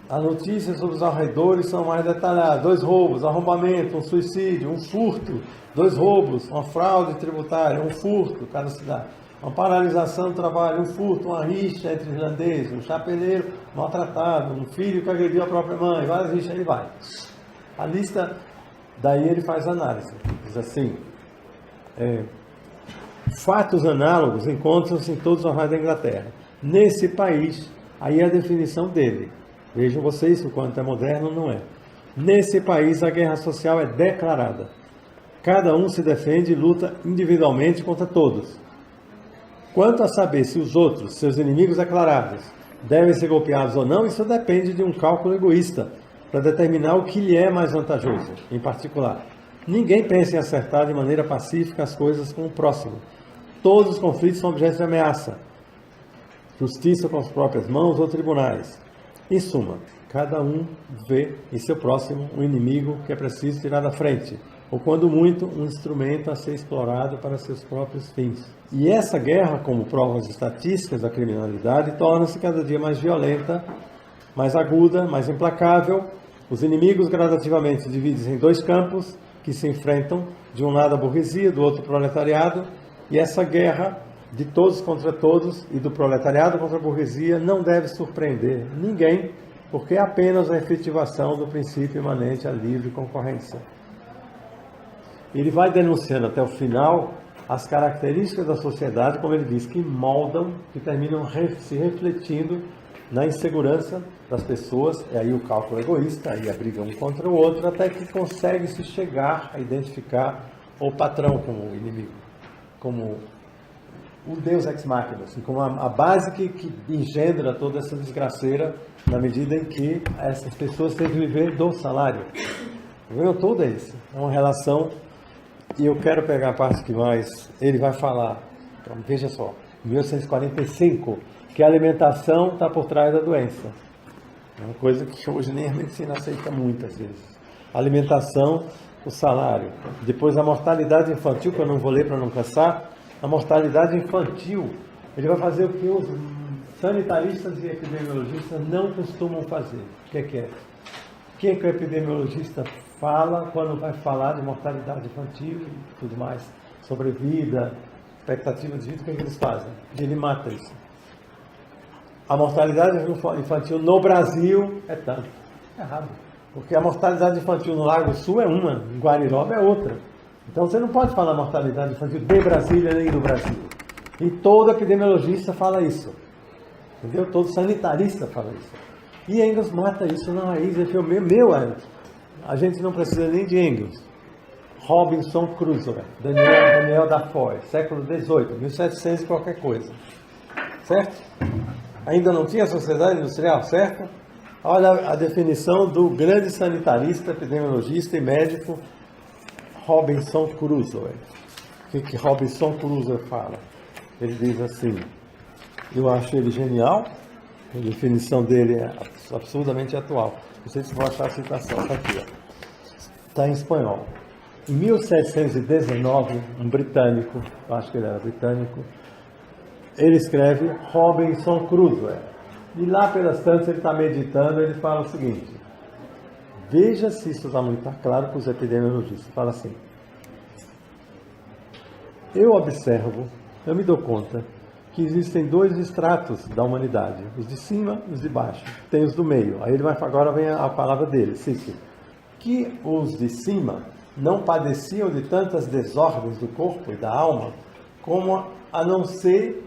Speaker 1: As notícias sobre os arredores são mais detalhadas. 2 roubos, arrombamento, um suicídio, um furto, 2 roubos, uma fraude tributária, um furto, cada cidade. Uma paralisação do trabalho, um furto, uma rixa entre irlandeses, um chapeleiro maltratado, um filho que agrediu a própria mãe, várias rixas, ele vai. A lista, daí ele faz análise. Diz assim, fatos análogos encontram-se em todos os jornais da Inglaterra. Nesse país, aí é a definição dele. Vejam vocês o quanto é moderno, não é. Nesse país, a guerra social é declarada. Cada um se defende e luta individualmente contra todos. Quanto a saber se os outros, seus inimigos declarados, devem ser golpeados ou não, isso depende de um cálculo egoísta, para determinar o que lhe é mais vantajoso, em particular. Ninguém pensa em acertar de maneira pacífica as coisas com o próximo. Todos os conflitos são objeto de ameaça. Justiça com as próprias mãos ou tribunais. Em suma, cada um vê em seu próximo um inimigo que é preciso tirar da frente, ou quando muito, um instrumento a ser explorado para seus próprios fins. E essa guerra, como provas estatísticas da criminalidade, torna-se cada dia mais violenta, mais aguda, mais implacável. Os inimigos gradativamente dividem-se em 2 campos, que se enfrentam, de um lado a burguesia, do outro o proletariado, e essa guerra de todos contra todos e do proletariado contra a burguesia não deve surpreender ninguém, porque é apenas a efetivação do princípio imanente à livre concorrência. Ele vai denunciando até o final as características da sociedade, como ele diz, que moldam, que terminam se refletindo na insegurança das pessoas, e aí o cálculo egoísta, aí a briga um contra o outro, até que consegue-se chegar a identificar o patrão como o inimigo, como o Deus ex machina, assim, como a base que engendra toda essa desgraceira, na medida em que essas pessoas têm que viver do salário. O problema todo é esse, é uma relação, e eu quero pegar a parte que mais ele vai falar. Então, veja só, 1845, que a alimentação está por trás da doença. É uma coisa que hoje nem a medicina aceita muitas vezes. A alimentação, o salário. Depois a mortalidade infantil, que eu não vou ler para não cansar. A mortalidade infantil, ele vai fazer o que os sanitaristas e epidemiologistas não costumam fazer. O que é? O que o epidemiologista fala quando vai falar de mortalidade infantil e tudo mais, sobre vida, expectativa de vida, o que eles fazem? Ele mata isso. A mortalidade infantil no Brasil é tanto. Errado. Porque a mortalidade infantil no Lago Sul é uma, em Guariroba é outra. Então você não pode falar mortalidade infantil de Brasília nem do Brasil. E todo epidemiologista fala isso. Entendeu? Todo sanitarista fala isso. E Engels mata isso na raiz. Ele falou, a gente não precisa nem de Engels. Robinson Crusoe, Daniel Defoe, século XVIII, 1700 e qualquer coisa. Certo? Ainda não tinha sociedade industrial, certo? Olha a definição do grande sanitarista, epidemiologista e médico Robinson Crusoe. O que Robinson Crusoe fala? Ele diz assim, eu acho ele genial, a definição dele é absurdamente atual. Não sei se vou achar a citação, está aqui. Está em espanhol. Em 1719, um britânico, acho que ele era britânico, ele escreve Robinson Crusoe. E lá pelas tantas ele está meditando, ele fala o seguinte, veja se isso está muito claro para os epidemiologistas. Fala assim, eu observo, eu me dou conta que existem dois estratos da humanidade, os de cima e os de baixo. Tem os do meio. Aí agora vem a palavra dele, Cícero, que os de cima não padeciam de tantas desordens do corpo e da alma, como a não ser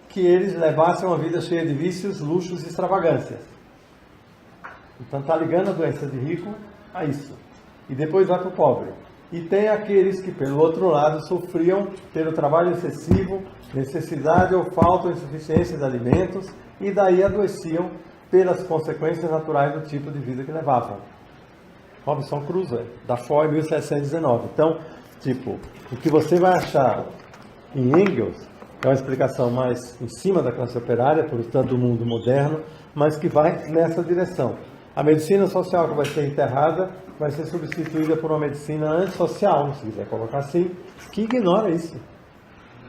Speaker 1: que eles levassem uma vida cheia de vícios, luxos e extravagâncias. Então está ligando a doença de rico a isso. E depois vai para o pobre. E tem aqueles que, pelo outro lado, sofriam pelo trabalho excessivo, necessidade ou falta ou insuficiência de alimentos, e daí adoeciam pelas consequências naturais do tipo de vida que levavam. Robinson Crusoe, da Foy, 1719. Então, tipo, o que você vai achar em Engels é uma explicação mais em cima da classe operária, portanto, do mundo moderno, mas que vai nessa direção. A medicina social que vai ser enterrada vai ser substituída por uma medicina antissocial, se quiser colocar assim, que ignora isso.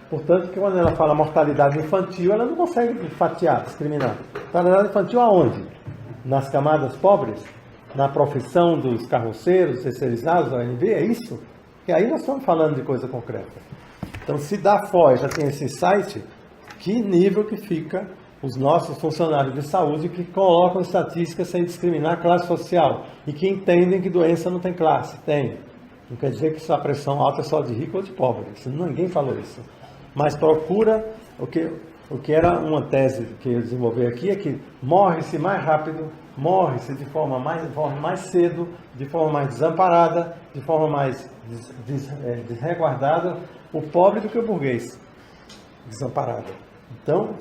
Speaker 1: Portanto, que quando ela fala mortalidade infantil, ela não consegue fatiar, discriminar. Mortalidade infantil aonde? Nas camadas pobres? Na profissão dos carroceiros terceirizados da ONB? É isso? Porque aí nós estamos falando de coisa concreta. Então, se da FOI já tem esse site, que nível que fica os nossos funcionários de saúde que colocam estatísticas sem discriminar classe social e que entendem que doença não tem classe? Tem. Não quer dizer que essa pressão alta é só de rico ou de pobre. Ninguém falou isso. Mas procura, o que era uma tese que eu desenvolvi aqui, é que morre-se mais rápido, morre-se de forma mais cedo, de forma mais desamparada, de forma mais desreguardada, o pobre do que o burguês desamparado. Então,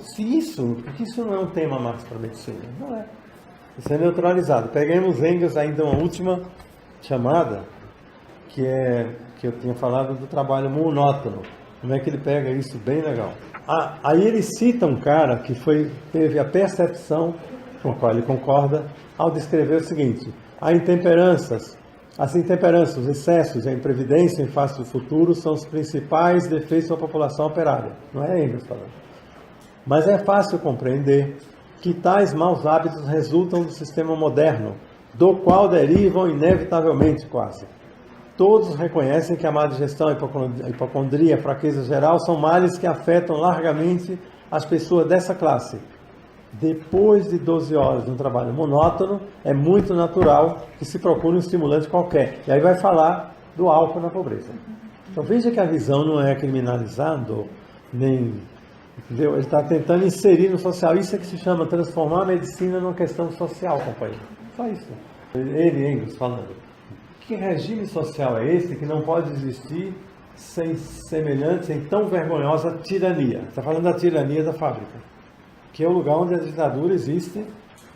Speaker 1: porque isso não é um tema mais para a medicina? Não é. Isso é neutralizado. Peguemos Engels ainda uma última chamada, que eu tinha falado do trabalho monótono. Como é que ele pega isso? Bem legal. Aí ele cita um cara que teve a percepção, com a qual ele concorda, ao descrever o seguinte: as intemperanças, os excessos e a imprevidência em face do futuro são os principais defeitos da população operária. Não é Engels falando. Mas é fácil compreender que tais maus hábitos resultam do sistema moderno, do qual derivam inevitavelmente quase. Todos reconhecem que a má digestão, a hipocondria, a fraqueza geral são males que afetam largamente as pessoas dessa classe. Depois de 12 horas de um trabalho monótono, é muito natural que se procure um estimulante qualquer. E aí vai falar do álcool na pobreza. Então veja que a visão não é criminalizando, nem... Entendeu? Ele está tentando inserir no social. Isso é que se chama transformar a medicina numa questão social, companheiro. Só isso. Ele, Engels, falando. Que regime social é esse que não pode existir sem tão vergonhosa tirania? Está falando da tirania da fábrica, que é o lugar onde a ditadura existe,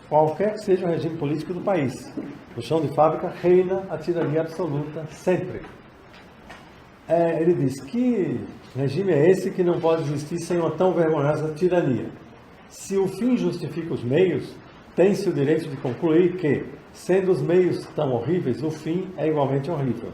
Speaker 1: qualquer que seja o regime político do país. No chão de fábrica reina a tirania absoluta, sempre. Ele diz, que regime é esse que não pode existir sem uma tão vergonhosa tirania? Se o fim justifica os meios, tem-se o direito de concluir que, sendo os meios tão horríveis, o fim é igualmente horrível.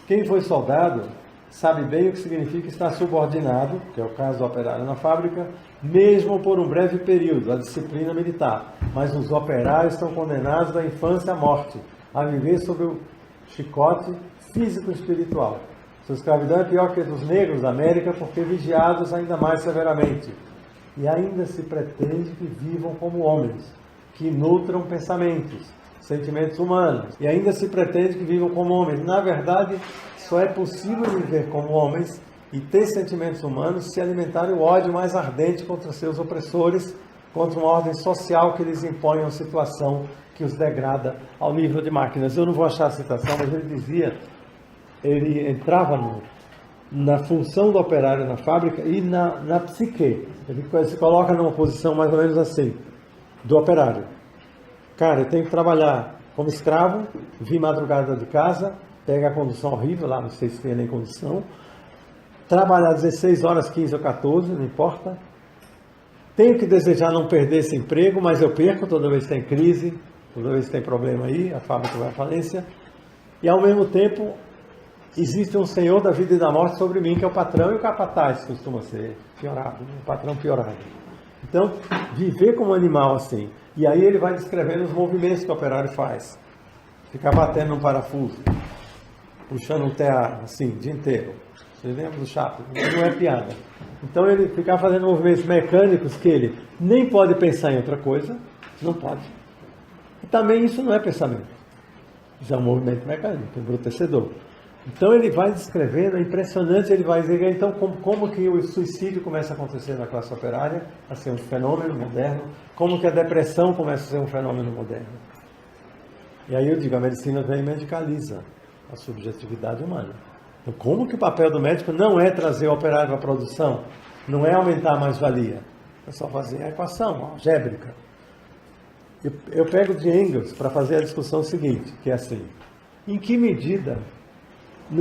Speaker 1: Quem foi soldado sabe bem o que significa estar subordinado, que é o caso do operário na fábrica, mesmo por um breve período, à disciplina militar. Mas os operários estão condenados da infância à morte, a viver sob o chicote físico e espiritual. Sua escravidão é pior que a dos negros da América, porque vigiados ainda mais severamente. E ainda se pretende que vivam como homens, que nutram pensamentos, sentimentos humanos. E ainda se pretende que vivam como homens. Na verdade, só é possível viver como homens e ter sentimentos humanos se alimentarem o ódio mais ardente contra seus opressores, contra uma ordem social que lhes impõe uma situação que os degrada ao nível de máquinas. Eu não vou achar a citação, mas ele dizia... Ele entrava na função do operário na fábrica e na psique. Ele se coloca numa posição mais ou menos assim, do operário. Cara, eu tenho que trabalhar como escravo, vir madrugada de casa, pega a condução horrível, lá não sei se tem nem condição, trabalhar 16 horas, 15 ou 14, não importa. Tenho que desejar não perder esse emprego, mas eu perco toda vez que tem crise, toda vez que tem problema aí, a fábrica vai à falência. E ao mesmo tempo... existe um senhor da vida e da morte sobre mim, que é o patrão, e o capataz costuma ser piorado, o patrão piorado. Então, viver como animal assim. E aí ele vai descrevendo os movimentos que o operário faz. Ficar batendo num parafuso, puxando um tear assim, o dia inteiro. Vocês lembram do Chaplin? Não é piada. Então ele ficar fazendo movimentos mecânicos que ele nem pode pensar em outra coisa, não pode. E também isso não é pensamento. Isso é um movimento mecânico, embrutecedor. Então ele vai descrevendo, é impressionante, ele vai dizer então como que o suicídio começa a acontecer na classe operária, a ser um fenômeno moderno, como que a depressão começa a ser um fenômeno moderno. E aí eu digo, a medicina vem e medicaliza a subjetividade humana. Então como que o papel do médico não é trazer o operário para a produção, não é aumentar a mais-valia, é só fazer a equação algébrica. Eu pego de Engels para fazer a discussão seguinte, que é assim, em que medida,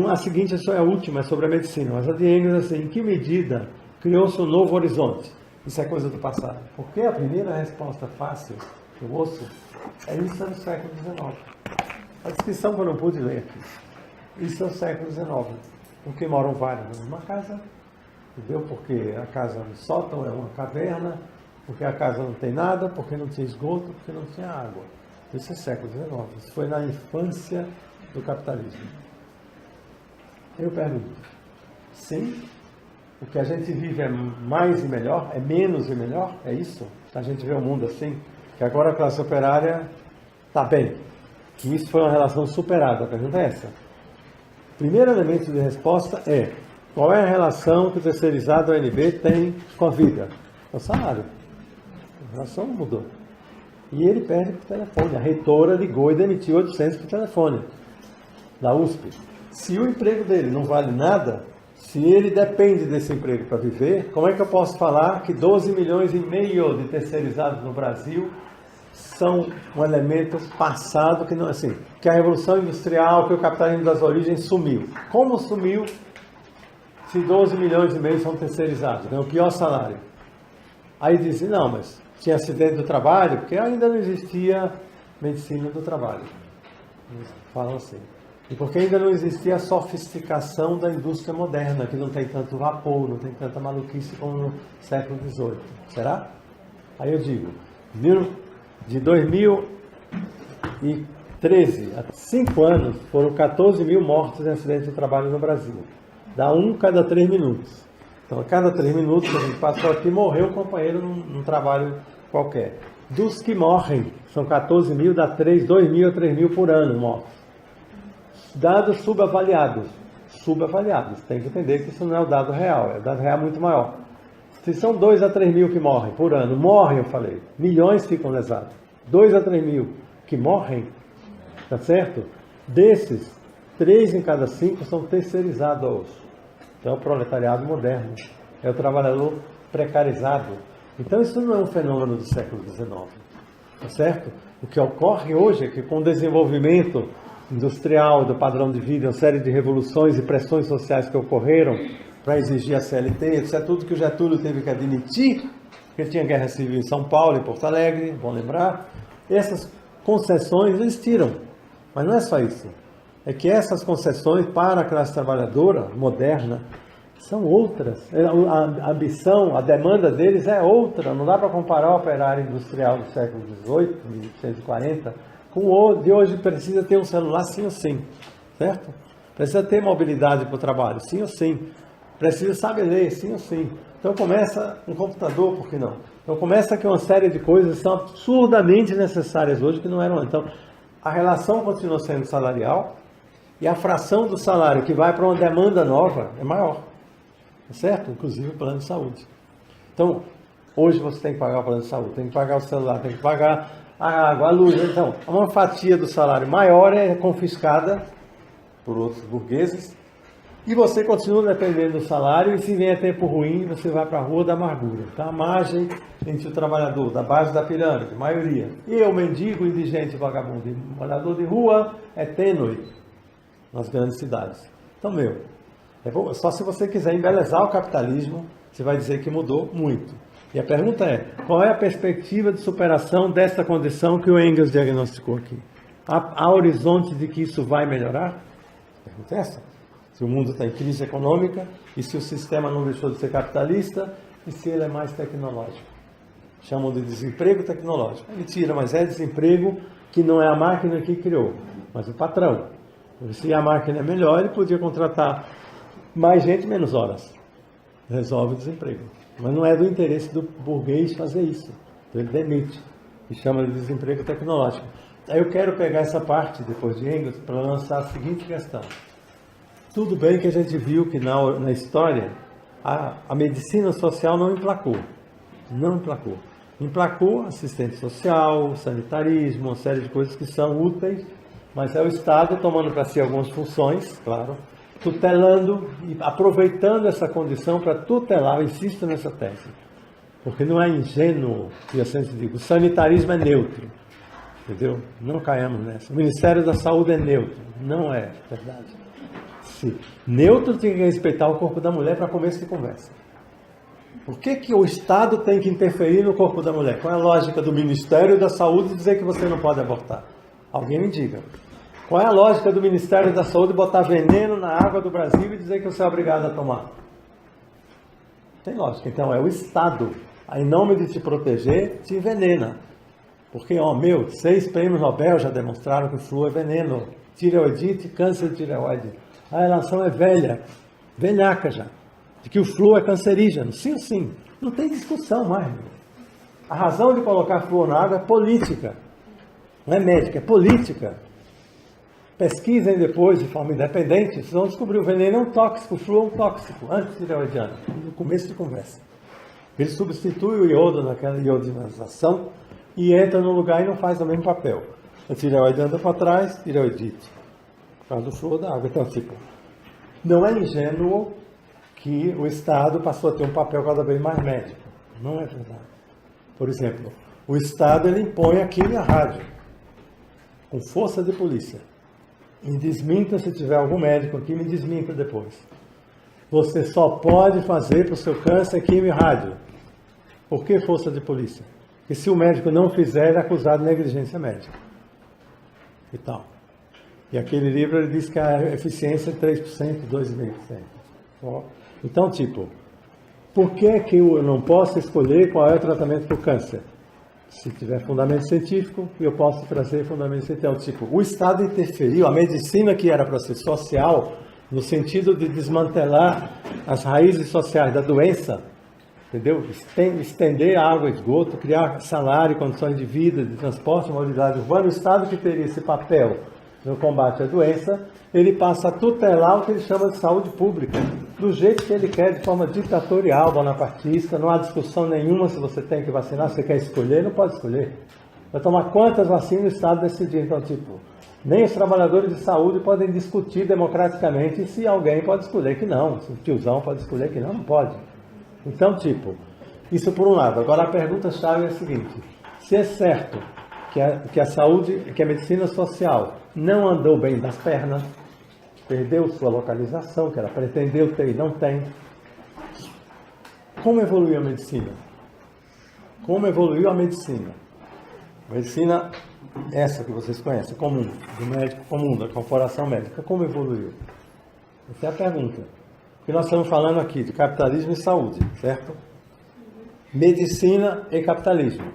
Speaker 1: a seguinte é a última, é sobre a medicina, mas a de Engels é assim, em que medida criou-se um novo horizonte? Isso é coisa do passado. Porque a primeira resposta fácil que eu ouço é isso no século XIX. A descrição que eu não pude ler aqui. Isso é o século XIX. Porque moram vários numa casa, entendeu? Porque a casa no sótão é uma caverna, porque a casa não tem nada, porque não tinha esgoto, porque não tinha água. Isso é século XIX. Isso foi na infância do capitalismo. Eu pergunto, sim? O que a gente vive é mais e melhor? É menos e melhor? É isso? A gente vê o mundo assim? Que agora a classe operária está bem. Que isso foi uma relação superada. A pergunta é essa. O primeiro elemento de resposta é qual é a relação que o terceirizado ONB tem com a vida? É o salário. A relação não mudou. E ele perde por telefone. A reitora ligou e demitiu 800 por telefone da USP. Se o emprego dele não vale nada, se ele depende desse emprego para viver, como é que eu posso falar que 12 milhões e meio de terceirizados no Brasil são um elemento passado que não assim, que a Revolução Industrial, que o capitalismo das origens sumiu. Como sumiu se 12 milhões e meio são terceirizados? Ganham o pior salário. Aí dizem, não, mas tinha acidente do trabalho, porque ainda não existia medicina do trabalho. Eles falam assim. E porque ainda não existia a sofisticação da indústria moderna, que não tem tanto vapor, não tem tanta maluquice como no século XVIII. Será? Aí eu digo, de 2013 a 5 anos, foram 14 mil mortos em acidentes de trabalho no Brasil. Dá um cada 3 minutos. Então, a cada 3 minutos que a gente passou aqui, morreu um companheiro num trabalho qualquer. Dos que morrem, são 14 mil, dá 2 mil a 3 mil por ano mortos. Dados subavaliados. Subavaliados. Tem que entender que isso não é o dado real. O dado real é muito maior. Se são 2 a 3 mil que morrem por ano, morrem, eu falei, milhões ficam lesados. 2 a 3 mil que morrem, tá certo? Desses, 3 em cada 5 são terceirizados. Então é o proletariado moderno. É o trabalhador precarizado. Então isso não é um fenômeno do século XIX. Tá certo? O que ocorre hoje é que com o desenvolvimento industrial, do padrão de vida, uma série de revoluções e pressões sociais que ocorreram para exigir a CLT, isso é tudo que o Getúlio teve que admitir, porque tinha guerra civil em São Paulo, em Porto Alegre, vão lembrar. Essas concessões existiram, mas não é só isso. É que essas concessões para a classe trabalhadora moderna são outras. A ambição, a demanda deles é outra. Não dá para comparar o operário industrial do século XVIII, 1840, com o de hoje. Precisa ter um celular sim ou sim, certo? Precisa ter mobilidade para o trabalho, sim ou sim. Precisa saber ler, sim ou sim. Então começa um computador, por que não? Então começa que uma série de coisas são absurdamente necessárias hoje que não eram antes. Então a relação continua sendo salarial e a fração do salário que vai para uma demanda nova é maior, certo? Inclusive o plano de saúde. Então hoje você tem que pagar o plano de saúde, tem que pagar o celular, tem que pagar a água, a luz. Então uma fatia do salário maior é confiscada por outros burgueses. E você continua dependendo do salário, e se vier tempo ruim, você vai para a rua da amargura. Tá? A margem entre o trabalhador, da base da pirâmide, maioria, e o mendigo, indigente, vagabundo, e morador de rua, é tênue nas grandes cidades. Então, só se você quiser embelezar o capitalismo, você vai dizer que mudou muito. E a pergunta é, qual é a perspectiva de superação dessa condição que o Engels diagnosticou aqui? Há horizonte de que isso vai melhorar? A pergunta é essa. Se o mundo está em crise econômica, e se o sistema não deixou de ser capitalista, e se ele é mais tecnológico. Chamam de desemprego tecnológico. É mentira, mas é desemprego que não é a máquina que criou, mas o patrão. Se a máquina é melhor, ele podia contratar mais gente, menos horas. Resolve o desemprego. Mas não é do interesse do burguês fazer isso. Então ele demite. E chama de desemprego tecnológico. Aí eu quero pegar essa parte, depois de Engels, para lançar a seguinte questão. Tudo bem que a gente viu que na história a medicina social não emplacou. Não emplacou. Emplacou assistente social, sanitarismo, uma série de coisas que são úteis, mas é o Estado tomando para si algumas funções, claro, tutelando e aproveitando essa condição para tutelar, eu insisto nessa tese, porque não é ingênuo, que eu sempre digo, o sanitarismo é neutro, entendeu? Não caiamos nessa. O Ministério da Saúde é neutro, não é verdade. Sim. Neutro tem que respeitar o corpo da mulher para começo de conversa. Por que o Estado tem que interferir no corpo da mulher? Qual é a lógica do Ministério da Saúde dizer que você não pode abortar? Alguém me diga. Qual é a lógica do Ministério da Saúde botar veneno na água do Brasil e dizer que você é obrigado a tomar? Tem lógica. Então é o Estado, em nome de te proteger, te envenena. Porque, 6 prêmios Nobel já demonstraram que o flúor é veneno. Tireoidite, câncer de tireoide. A relação é velha, velhaca já. De que o flúor é cancerígeno. Sim ou sim. Não tem discussão mais. A razão de colocar flúor na água é política. Não é médica, é política. Pesquisem depois, de forma independente, vocês vão descobrir o veneno é um tóxico, o flúor é um tóxico, anti-tireoidiano, no começo de conversa. Ele substitui o iodo naquela iodinização e entra no lugar e não faz o mesmo papel. A tireoide anda para trás, tireoidite. Por causa do flúor da água. Então, não é ingênuo que o Estado passou a ter um papel cada vez mais médico. Não é verdade. Por exemplo, o Estado ele impõe aqui na rádio, com força de polícia. Me desminta se tiver algum médico aqui, me desminta depois. Você só pode fazer para o seu câncer quimio e rádio. Por que força de polícia? Porque se o médico não fizer, ele é acusado de negligência médica. E tal. E aquele livro ele diz que a eficiência é 3%, 2,5%. Então, por que eu não posso escolher qual é o tratamento para o câncer? Se tiver fundamento científico, eu posso trazer fundamento científico. O Estado interferiu, a medicina que era para ser social, no sentido de desmantelar as raízes sociais da doença, entendeu? Estender água, esgoto, criar salário, condições de vida, de transporte, mobilidade urbana. O Estado que teria esse papel no combate à doença, ele passa a tutelar o que ele chama de saúde pública, do jeito que ele quer, de forma ditatorial, bonapartista. Não há discussão nenhuma se você tem que vacinar, se você quer escolher, não pode escolher. Vai tomar quantas vacinas o Estado decidir. Então, nem os trabalhadores de saúde podem discutir democraticamente se alguém pode escolher que não, se o tiozão pode escolher que não, não pode. Então, isso por um lado. Agora a pergunta-chave é a seguinte: se é certo que a saúde, que a medicina social não andou bem das pernas, perdeu sua localização, que ela pretendeu ter e não tem, como evoluiu a medicina? Como evoluiu a medicina? A medicina, essa que vocês conhecem, comum, do médico comum, da corporação médica, como evoluiu? Essa é a pergunta. Porque nós estamos falando aqui de capitalismo e saúde, certo? Medicina e capitalismo.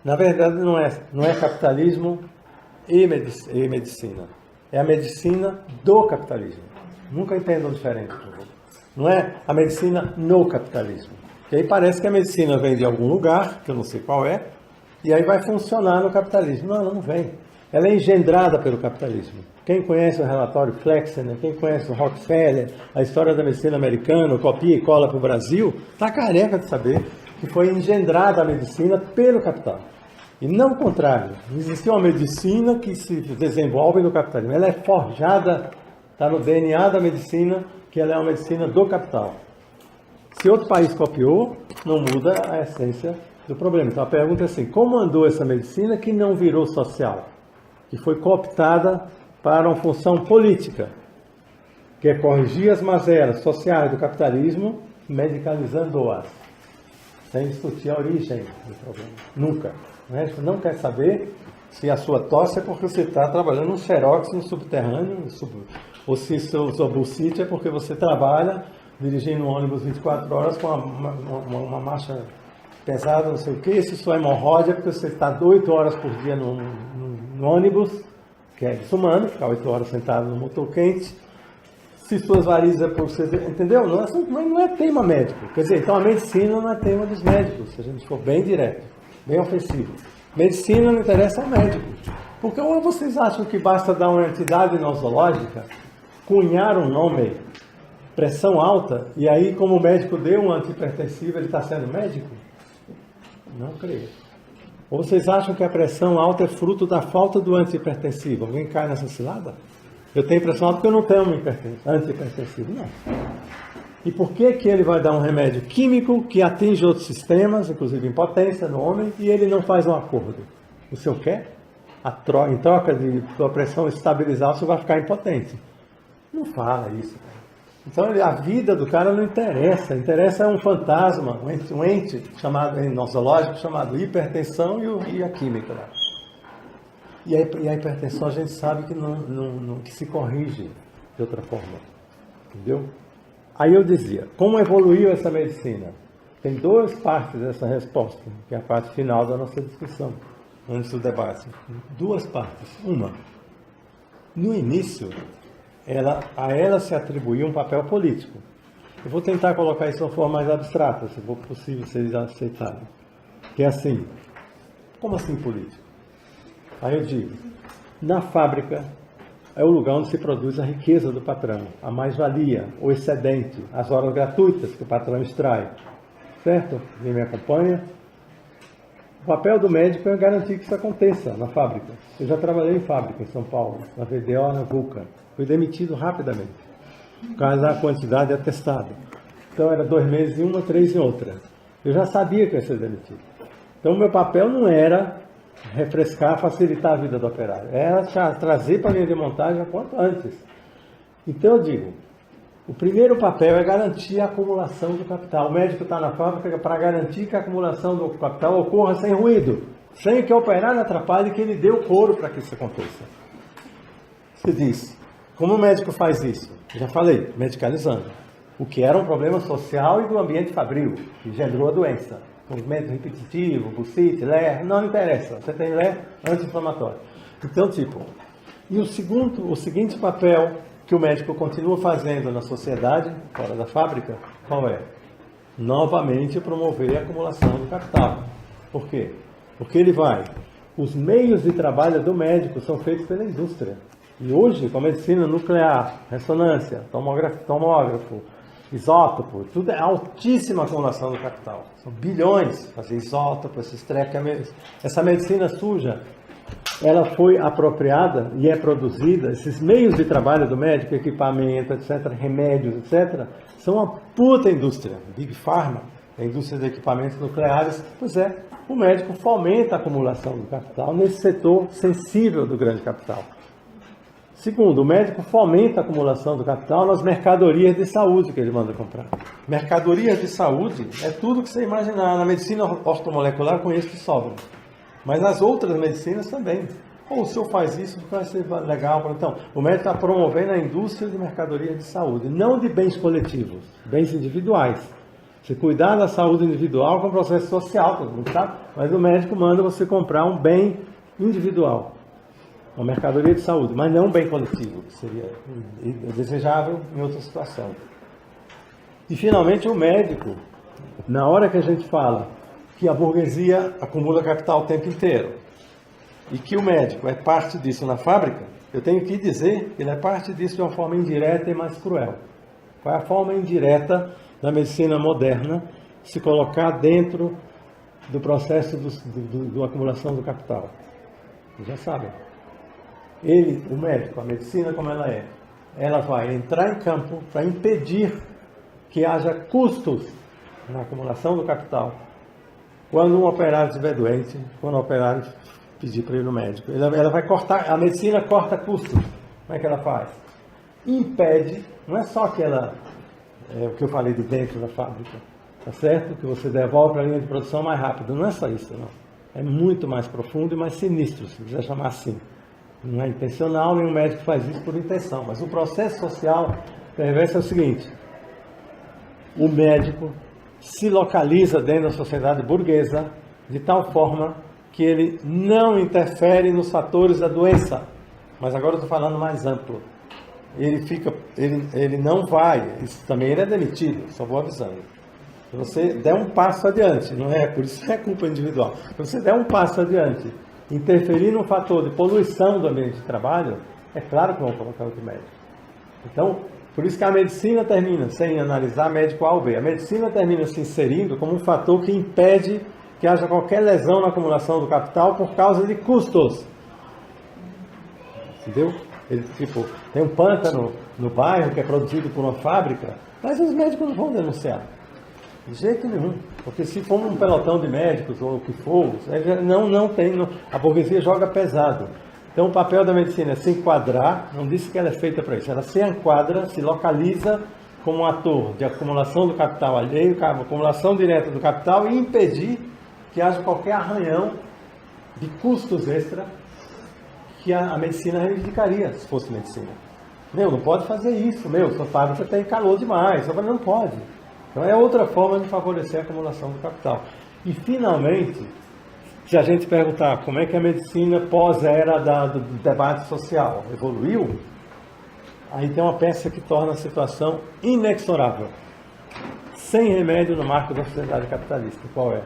Speaker 1: Na verdade, não é capitalismo e medicina. É a medicina do capitalismo. Nunca entendam diferente, por favor. Não é a medicina no capitalismo. Porque aí parece que a medicina vem de algum lugar, que eu não sei qual é, e aí vai funcionar no capitalismo. Não, ela não vem. Ela é engendrada pelo capitalismo. Quem conhece o relatório Flexner, quem conhece o Rockefeller, a história da medicina americana, copia e cola para o Brasil, está careca de saber que foi engendrada a medicina pelo capital. E não o contrário. Existe uma medicina que se desenvolve no capitalismo. Ela é forjada, está no DNA da medicina, que ela é uma medicina do capital. Se outro país copiou, não muda a essência do problema. Então a pergunta é assim: como andou essa medicina que não virou social? Que foi cooptada para uma função política, que é corrigir as mazelas sociais do capitalismo, medicalizando-as, sem discutir a origem do problema. Nunca. O médico não quer saber se a sua tosse é porque você está trabalhando no xerox, no subterrâneo, ou se sua bursite é porque você trabalha dirigindo um ônibus 24 horas com uma marcha pesado, não sei o quê, se sua hemorroida é porque você está 8 horas por dia no ônibus, que é desumano, ficar 8 horas sentado no motor quente. Se suas varizes é por você, entendeu? Não é tema médico. Quer dizer, então a medicina não é tema dos médicos, se a gente for bem direto, bem ofensivo. Medicina não interessa ao médico. Porque ou vocês acham que basta dar uma entidade nosológica, cunhar um nome, pressão alta, e aí como o médico deu um antihipertensivo, ele está sendo médico? Não creio. Ou vocês acham que a pressão alta é fruto da falta do antihipertensivo? Alguém cai nessa cilada? Eu tenho pressão alta porque eu não tenho um antihipertensivo. Não. E por que ele vai dar um remédio químico que atinge outros sistemas, inclusive impotência no homem, e ele não faz um acordo? O senhor quer? Em troca de sua pressão estabilizar, o senhor vai ficar impotente. Não fala isso. Então a vida do cara não interessa. Interessa um fantasma, um ente chamado, nosológico, chamado hipertensão e a química lá. E a hipertensão a gente sabe que não que se corrige de outra forma. Entendeu? Aí eu dizia, como evoluiu essa medicina? Tem duas partes dessa resposta, que é a parte final da nossa discussão, antes do debate. Duas partes. Uma, no início, a ela se atribuía um papel político. Eu vou tentar colocar isso de uma forma mais abstrata, se for possível vocês aceitarem. Que é assim, como assim político? Aí eu digo, na fábrica é o lugar onde se produz a riqueza do patrão, a mais-valia, o excedente, as horas gratuitas que o patrão extrai. Certo? Quem me acompanha? O papel do médico é garantir que isso aconteça na fábrica. Eu já trabalhei em fábrica em São Paulo, na VDO, na Vulcan. Fui demitido rapidamente, por causa da quantidade atestada. Então era 2 meses em uma, 3 em outra. Eu já sabia que ia ser demitido. Então o meu papel não era refrescar, facilitar a vida do operário. Era trazer para a linha de montagem o quanto antes. Então eu digo, o primeiro papel é garantir a acumulação do capital. O médico está na fábrica para garantir que a acumulação do capital ocorra sem ruído, sem que o operário atrapalhe, que ele dê o couro para que isso aconteça. Você diz, como o médico faz isso? Já falei, medicalizando. O que era um problema social e do ambiente fabril, que gerou a doença. Movimento repetitivo, bursite, LER, não interessa. Você tem LER anti-inflamatório. Então, e o seguinte papel que o médico continua fazendo na sociedade, fora da fábrica, qual é? Novamente promover a acumulação do capital. Por quê? Porque os meios de trabalho do médico são feitos pela indústria. E hoje, com a medicina nuclear, ressonância, tomógrafo, isótopo, tudo é altíssima acumulação do capital. São bilhões fazer isótopo, esses trecos. Essa medicina suja, ela foi apropriada e é produzida, esses meios de trabalho do médico, equipamento, etc., remédios, etc., são uma puta indústria. Big Pharma, a indústria de equipamentos nucleares. Pois é, o médico fomenta a acumulação do capital nesse setor sensível do grande capital. Segundo, o médico fomenta a acumulação do capital nas mercadorias de saúde que ele manda comprar. Mercadorias de saúde é tudo que você imaginar. Na medicina ortomolecular, com isso que sobra. Mas nas outras medicinas também. Ou o senhor faz isso, vai ser legal. Então, o médico está promovendo a indústria de mercadorias de saúde, não de bens coletivos, bens individuais. Você cuidar da saúde individual é um processo social, todo mundo sabe, mas o médico manda você comprar um bem individual. Uma mercadoria de saúde, mas não um bem coletivo, que seria desejável em outra situação. E, finalmente, o médico, na hora que a gente fala que a burguesia acumula capital o tempo inteiro e que o médico é parte disso na fábrica, eu tenho que dizer que ele é parte disso de uma forma indireta e mais cruel. Qual é a forma indireta da medicina moderna se colocar dentro do processo da acumulação do capital? Vocês já sabem. O médico, a medicina como ela vai entrar em campo para impedir que haja custos na acumulação do capital quando um operário estiver doente, quando o operário pedir para ir no médico. Ela vai cortar, a medicina corta custos. Como é que ela faz? Impede, não é só que o que eu falei de dentro da fábrica, tá certo? Que você devolve para a linha de produção mais rápido. Não é só isso, não. É muito mais profundo e mais sinistro, se quiser chamar assim. Não é intencional, nenhum médico faz isso por intenção. Mas o processo social perverso é o seguinte: o médico se localiza dentro da sociedade burguesa de tal forma que ele não interfere nos fatores da doença. Mas agora eu estou falando mais amplo. Ele não vai, isso também ele é demitido, só vou avisando. Se você der um passo adiante, não é? Por isso é culpa individual. Se você der um passo adiante, interferir no fator de poluição do ambiente de trabalho, é claro que vão colocar outro médico. Então, por isso que a medicina termina sem analisar médico A ou B. A medicina termina se inserindo como um fator que impede que haja qualquer lesão na acumulação do capital por causa de custos. Entendeu? Tipo, tem um pântano no bairro que é produzido por uma fábrica, mas os médicos não vão denunciar. De jeito nenhum. Porque se for um pelotão de médicos ou o que for, a burguesia joga pesado. Então o papel da medicina é se enquadrar, não disse que ela é feita para isso, ela se enquadra, se localiza como um ator de acumulação do capital alheio, acumulação direta do capital e impedir que haja qualquer arranhão de custos extra que a medicina reivindicaria, se fosse medicina. Não pode fazer isso, sua fábrica tem calor demais, não pode. Então é outra forma de favorecer a acumulação do capital. E finalmente, se a gente perguntar como é que a medicina pós-era do debate social evoluiu, aí tem uma peça que torna a situação inexorável. Sem remédio no marco da sociedade capitalista. Qual é?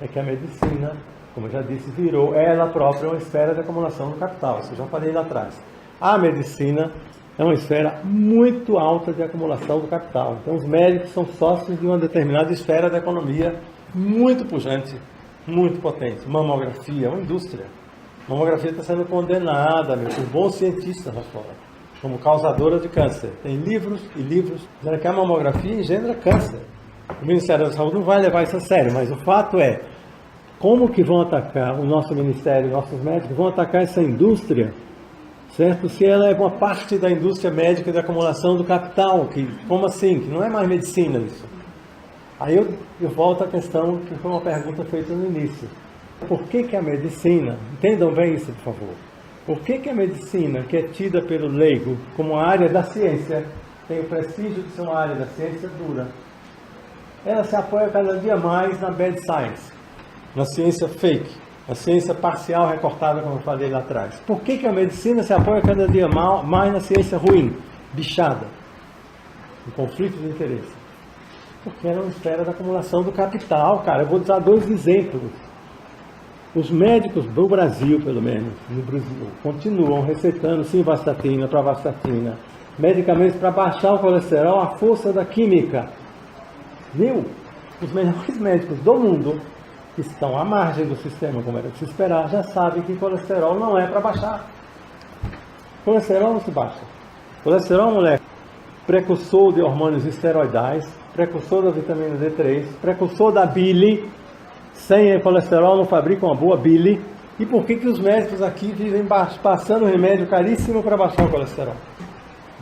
Speaker 1: É que a medicina, como eu já disse, virou ela própria uma esfera de acumulação do capital. Isso eu já falei lá atrás. A medicina é uma esfera muito alta de acumulação do capital. Então os médicos são sócios de uma determinada esfera da economia muito pujante, muito potente. Mamografia é uma indústria. Mamografia está sendo condenada por bons cientistas lá fora, como causadora de câncer. Tem livros e livros dizendo que a mamografia engendra câncer. O Ministério da Saúde não vai levar isso a sério, mas o fato é, como que vão atacar o nosso Ministério, nossos médicos, vão atacar essa indústria, certo? Se ela é uma parte da indústria médica de acumulação do capital, como assim? Que não é mais medicina isso. Aí eu volto à questão que foi uma pergunta feita no início. Por que a medicina, entendam bem isso por favor, por que a medicina, que é tida pelo leigo como uma área da ciência, tem o prestígio de ser uma área da ciência dura, ela se apoia cada dia mais na bad science, na ciência fake, na ciência parcial recortada, como eu falei lá atrás. Por que a medicina se apoia cada dia mais na ciência ruim, bichada, no conflito de interesse? Porque ela é uma esfera da acumulação do capital, cara. Eu vou dar 2 exemplos. Os médicos do Brasil, pelo menos, no Brasil, continuam receitando simvastatina, pravastatina, medicamentos para baixar o colesterol à força da química. Viu? Os melhores médicos do mundo, que estão à margem do sistema, como era de se esperar, já sabem que colesterol não é para baixar. Colesterol não se baixa. Colesterol, moleque, precursor de hormônios esteroidais, precursor da vitamina D3, precursor da bile. Sem colesterol não fabricam uma boa bile. E por que os médicos aqui vivem passando remédio caríssimo para baixar o colesterol?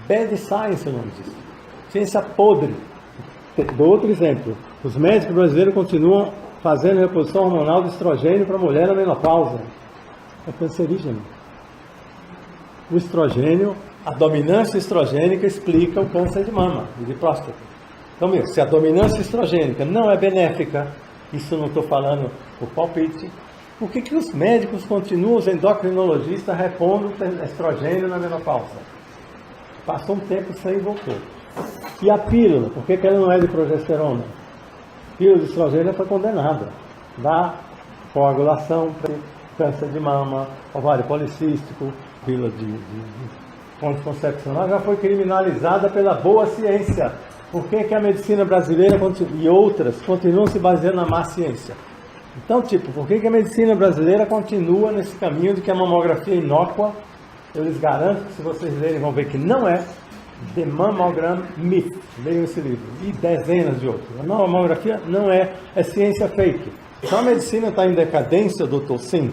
Speaker 1: Bad science, o nome disso. Ciência podre. Dou outro exemplo. Os médicos brasileiros continuam fazendo reposição hormonal de estrogênio para mulher na menopausa. É cancerígeno. O estrogênio, a dominância estrogênica explica o câncer de mama e de próstata. Então, se a dominância estrogênica não é benéfica, isso não estou falando por palpite, por que os médicos continuam, os endocrinologistas, repondo estrogênio na menopausa? Passou um tempo sem e voltou. E a pílula, por que ela não é de progesterona? A pílula de estrogênio foi condenada. Dá coagulação, câncer de mama, ovário policístico, pílula de anticoncepcional, já foi criminalizada pela boa ciência. Por que a medicina brasileira e outras continuam se baseando na má ciência? Então, por que a medicina brasileira continua nesse caminho de que a mamografia é inócua? Eu lhes garanto que, se vocês lerem, vão ver que não é. The Mammogram Myth. Leiam esse livro. E dezenas de outros. A mamografia não é ciência fake. Então a medicina está em decadência, doutor? Sim.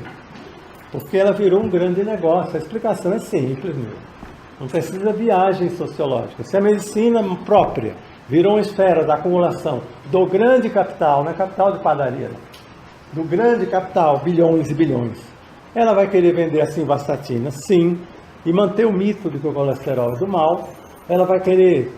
Speaker 1: Porque ela virou um grande negócio. A explicação é simples mesmo. Não precisa de viagem sociológica. Se a medicina própria virou uma esfera da acumulação do grande capital, não é capital de padaria, não, do grande capital, bilhões e bilhões, ela vai querer vender a simvastatina, sim, e manter o mito de que o colesterol é do mal. Ela vai querer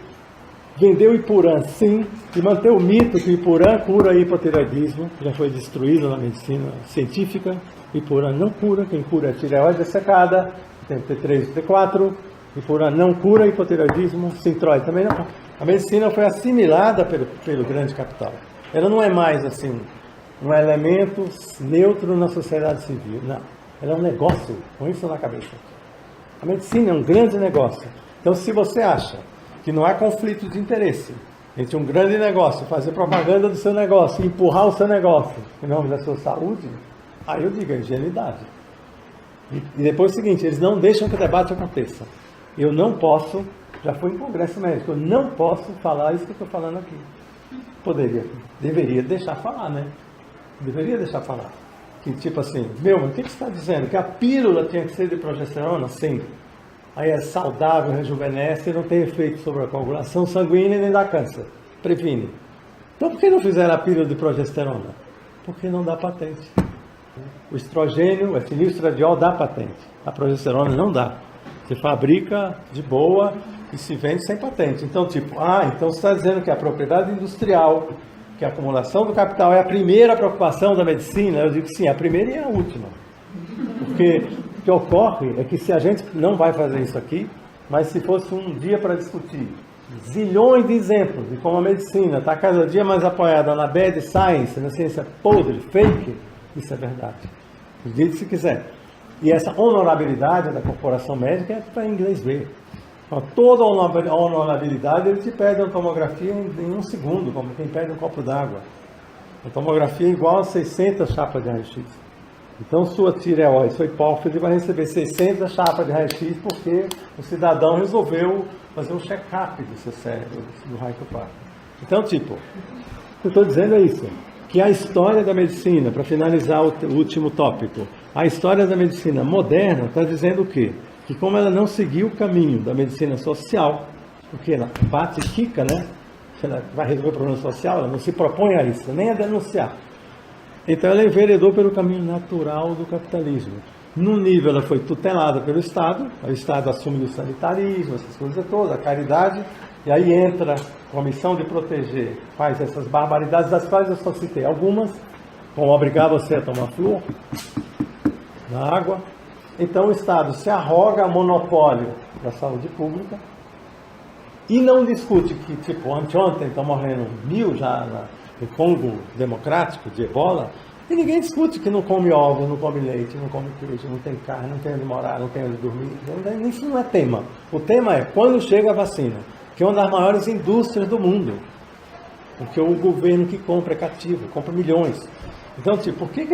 Speaker 1: Vender o Ipurã, sim, e manter o mito que o Ipurã cura hipotireoidismo, que já foi destruído na medicina científica. Ipurã não cura, quem cura é a tireoide dessecada, tem o T3 e o T4. Ipurã não cura hipotireoidismo, Sintroid também não. A medicina foi assimilada pelo grande capital. Ela não é mais assim um elemento neutro na sociedade civil, não. Ela é um negócio, com isso na cabeça. A medicina é um grande negócio. Então, se você acha que não há conflito de interesse entre um grande negócio, fazer propaganda do seu negócio, empurrar o seu negócio em nome da sua saúde, aí eu digo, é ingenuidade. E depois é o seguinte, eles não deixam que o debate aconteça. Eu não posso, já fui em congresso médico, eu não posso falar isso que eu estou falando aqui. Deveria deixar falar, né? Deveria deixar falar. Que tipo assim, mas o que você está dizendo? Que a pílula tinha que ser de progesterona? Sim. Aí é saudável, rejuvenesce e não tem efeito sobre a coagulação sanguínea e nem dá câncer. Previne. Então por que não fizeram a pílula de progesterona? Porque não dá patente. O estrogênio, o etililstradiol dá patente. A progesterona não dá. Você fabrica de boa e se vende sem patente. Então então você está dizendo que a propriedade industrial, que a acumulação do capital é a primeira preocupação da medicina? Eu digo sim, a primeira e a última. Porque o que ocorre é que se a gente não vai fazer isso aqui, mas se fosse um dia para discutir zilhões de exemplos de como a medicina está cada dia mais apoiada na bad science, na ciência podre, fake, isso é verdade. Acredite se quiser. E essa honorabilidade da corporação médica é para inglês ver. Então, toda a honorabilidade, ele te pede uma tomografia em um segundo, como quem pede um copo d'água. A tomografia é igual a 600 chapas de raio-x. Então, sua tireoide, sua hipófise vai receber 600 chapas de raio-x porque o cidadão resolveu fazer um check-up do seu cérebro, do raio que passa. Então, o que eu estou dizendo é isso, que a história da medicina, para finalizar o último tópico, a história da medicina moderna está dizendo o quê? Que como ela não seguiu o caminho da medicina social, porque ela bate e quica, né? Ela vai resolver o problema social, ela não se propõe a isso, nem a denunciar. Então ela enveredou pelo caminho natural do capitalismo. Num nível ela foi tutelada pelo Estado, o Estado assume o sanitarismo, essas coisas todas, a caridade, e aí entra com a missão de proteger, faz essas barbaridades, das quais eu só citei algumas, como obrigar você a tomar flúor na água. Então o Estado se arroga monopólio da saúde pública e não discute que, anteontem estão morrendo 1000 já no Congo Democrático de Ebola, e ninguém discute que não come ovos, não come leite, não come queijo, não tem carne, não tem onde morar, não tem onde dormir. Isso não é tema. O tema é quando chega a vacina, que é uma das maiores indústrias do mundo, porque o governo que compra é cativo, compra milhões. Então, por que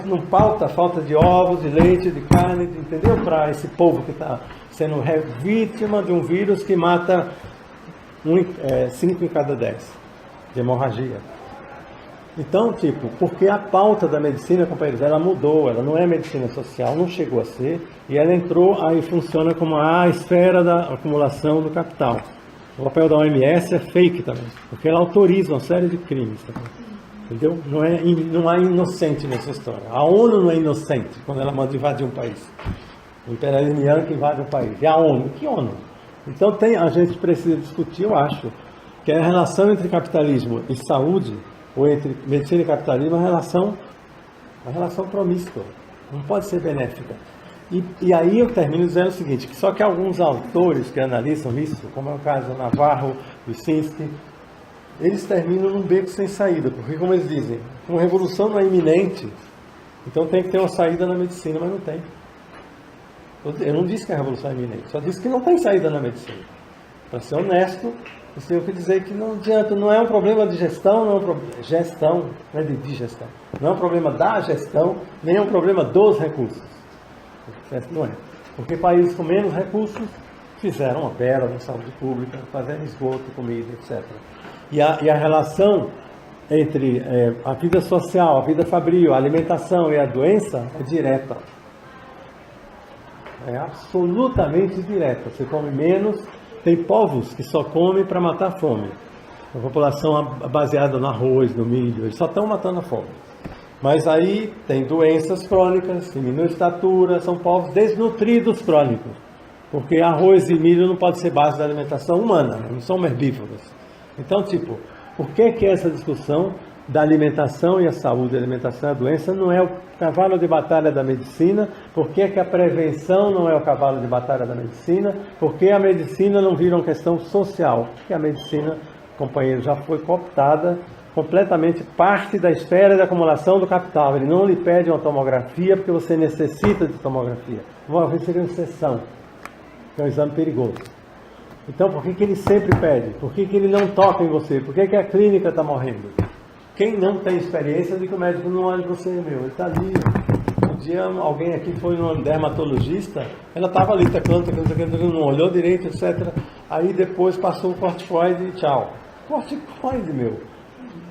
Speaker 1: não pauta a falta de ovos, de leite, de carne, entendeu? Para esse povo que está sendo vítima de um vírus que mata 5 em cada 10 de hemorragia. Então, porque a pauta da medicina, companheiros, ela mudou, ela não é medicina social, não chegou a ser, e ela entrou, aí funciona como a esfera da acumulação do capital. O papel da OMS é fake também, porque ela autoriza uma série de crimes também. Entendeu? Não há inocente nessa história. A ONU não é inocente quando ela manda invadir um país. O imperialismo yankee invade um país. E a ONU? Que ONU? Então a gente precisa discutir, eu acho, que a relação entre capitalismo e saúde, ou entre medicina e capitalismo, é uma relação promíscua. Não pode ser benéfica. E aí eu termino dizendo o seguinte, que só que alguns autores que analisam isso, como é o caso do Navarro, do Sinski, eles terminam num beco sem saída, porque, como eles dizem, uma revolução não é iminente, então tem que ter uma saída na medicina, mas não tem. Eu não disse que a revolução é iminente, só disse que não tem saída na medicina. Para ser honesto, eu tenho que dizer que não adianta, não é um problema de gestão, não é um problema gestão, não é de digestão, não é um problema da gestão, nem é um problema dos recursos. Não é. Porque países com menos recursos fizeram uma bela na saúde pública, fazendo esgoto, comida, etc. E a relação entre a vida social, a vida fabril, a alimentação e a doença é direta. É absolutamente direta. Você come menos, tem povos que só comem para matar a fome. A população baseada no arroz, no milho, eles só estão matando a fome. Mas aí tem doenças crônicas, diminui a estatura, são povos desnutridos crônicos. Porque arroz e milho não pode ser base da alimentação humana, não são herbívoros. Então, tipo, por que essa discussão da alimentação e a saúde, a alimentação e a doença não é o cavalo de batalha da medicina? Por que a prevenção não é o cavalo de batalha da medicina? Por que a medicina não vira uma questão social? Porque a medicina, companheiro, já foi cooptada completamente, parte da esfera de acumulação do capital. Ele não lhe pede uma tomografia porque você necessita de tomografia. Uma vez seria uma exceção, que é um exame perigoso. Então, por que ele sempre pede? Por que ele não toca em você? Por que a clínica está morrendo? Quem não tem experiência de que o médico não olha para você, ele está ali. Um dia alguém aqui foi numa dermatologista, ela estava ali teclando, não olhou direito, etc. Aí depois passou o corticoide e tchau. Corticoide,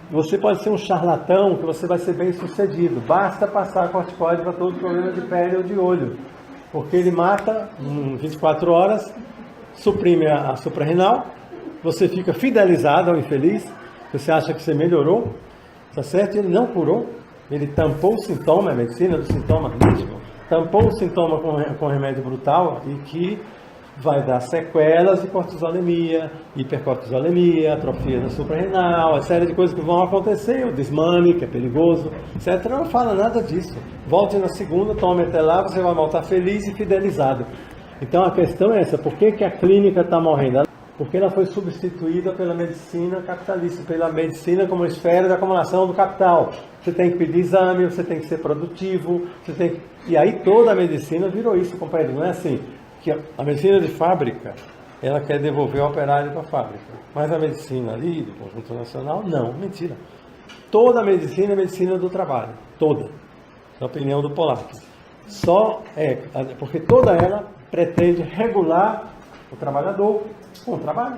Speaker 1: Você pode ser um charlatão, que você vai ser bem sucedido. Basta passar corticoide para todo problema de pele ou de olho. Porque ele mata em 24 horas, suprime a suprarrenal, você fica fidelizado ao infeliz, você acha que você melhorou, tá certo? Ele não curou, ele tampou o sintoma, a medicina do sintoma rígido, tampou o sintoma com remédio brutal e que vai dar sequelas de cortisolemia, hipercortisolemia, atrofia da suprarrenal, uma série de coisas que vão acontecer, o desmame, que é perigoso, etc. Não fala nada disso. Volte na segunda, tome até lá, você vai voltar feliz e fidelizado. Então a questão é essa, por que a clínica está morrendo? Porque ela foi substituída pela medicina capitalista, pela medicina como esfera de acumulação do capital. Você tem que pedir exame, você tem que ser produtivo, e aí toda a medicina virou isso, companheiro. Não é assim, que a medicina de fábrica, ela quer devolver o operário para a fábrica, mas a medicina ali, do conjunto nacional, não, mentira. Toda a medicina é medicina do trabalho, toda, na opinião do Polanyi. Porque toda ela pretende regular o trabalhador com o trabalho.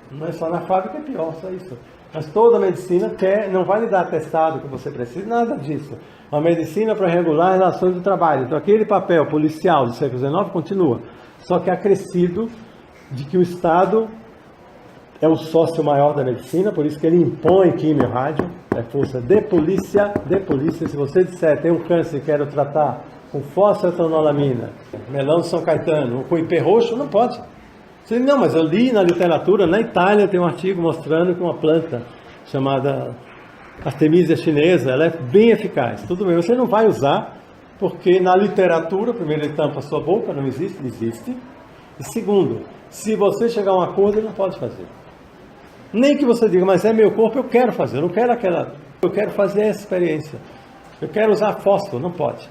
Speaker 1: Não é só na fábrica, é pior, só isso. Mas toda a medicina não vai lhe dar atestado que você precisa, nada disso. Uma medicina para regular as relações do trabalho. Então aquele papel policial do século XIX continua, só que acrescido de que o Estado é o sócio maior da medicina, por isso que ele impõe químio e rádio, é força de polícia. Se você disser, tem um câncer e quero tratar com fosfetanolamina, melão de São Caetano, ou com ipê roxo, não pode. Você diz, não, mas eu li na literatura, na Itália tem um artigo mostrando que uma planta chamada Artemisia chinesa, ela é bem eficaz. Tudo bem, você não vai usar, porque na literatura, primeiro ele tampa a sua boca, não existe, existe. E segundo, se você chegar a um acordo, ele não pode fazer. Nem que você diga, mas é meu corpo, eu quero fazer, eu não quero eu quero fazer essa experiência. Eu quero usar fósforo, não pode.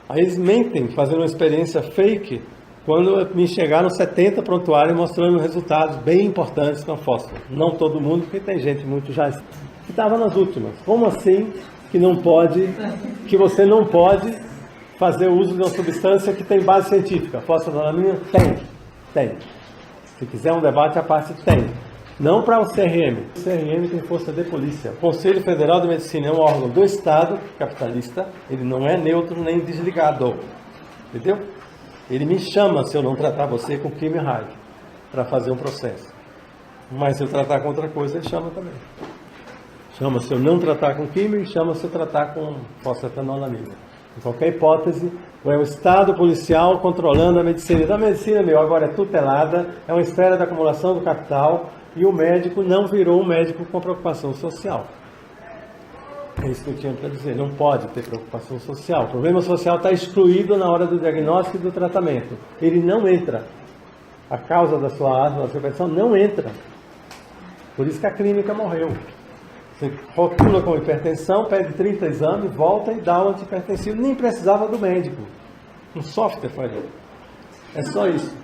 Speaker 1: Aí eles mentem, fazendo uma experiência fake, quando me chegaram 70 prontuários mostrando resultados bem importantes com fósforo. Não todo mundo, porque tem gente muito já que estava nas últimas. Como assim que você não pode fazer uso de uma substância que tem base científica? Fosfetanolamina? Tem. Se quiser um debate à parte, tem. Não para o CRM. O CRM tem força de polícia. O Conselho Federal de Medicina é um órgão do Estado capitalista. Ele não é neutro nem desligado. Entendeu? Ele me chama se eu não tratar você com químio e rádio para fazer um processo. Mas se eu tratar com outra coisa, ele chama também. Chama se eu não tratar com químio e chama se eu tratar com fosfetanolamina. Em qualquer hipótese, é o Estado policial controlando a medicina. Então a medicina, agora é tutelada, é uma esfera da acumulação do capital e o médico não virou um médico com preocupação social. É isso que eu tinha para dizer, não pode ter preocupação social. O problema social está excluído na hora do diagnóstico e do tratamento. Ele não entra. A causa da sua asma, da sua pressão, não entra. Por isso que a clínica morreu. Você rotula com hipertensão, pede 30 exames, volta e dá o antihipertensivo. Nem precisava do médico. Um software faz isso. É só isso.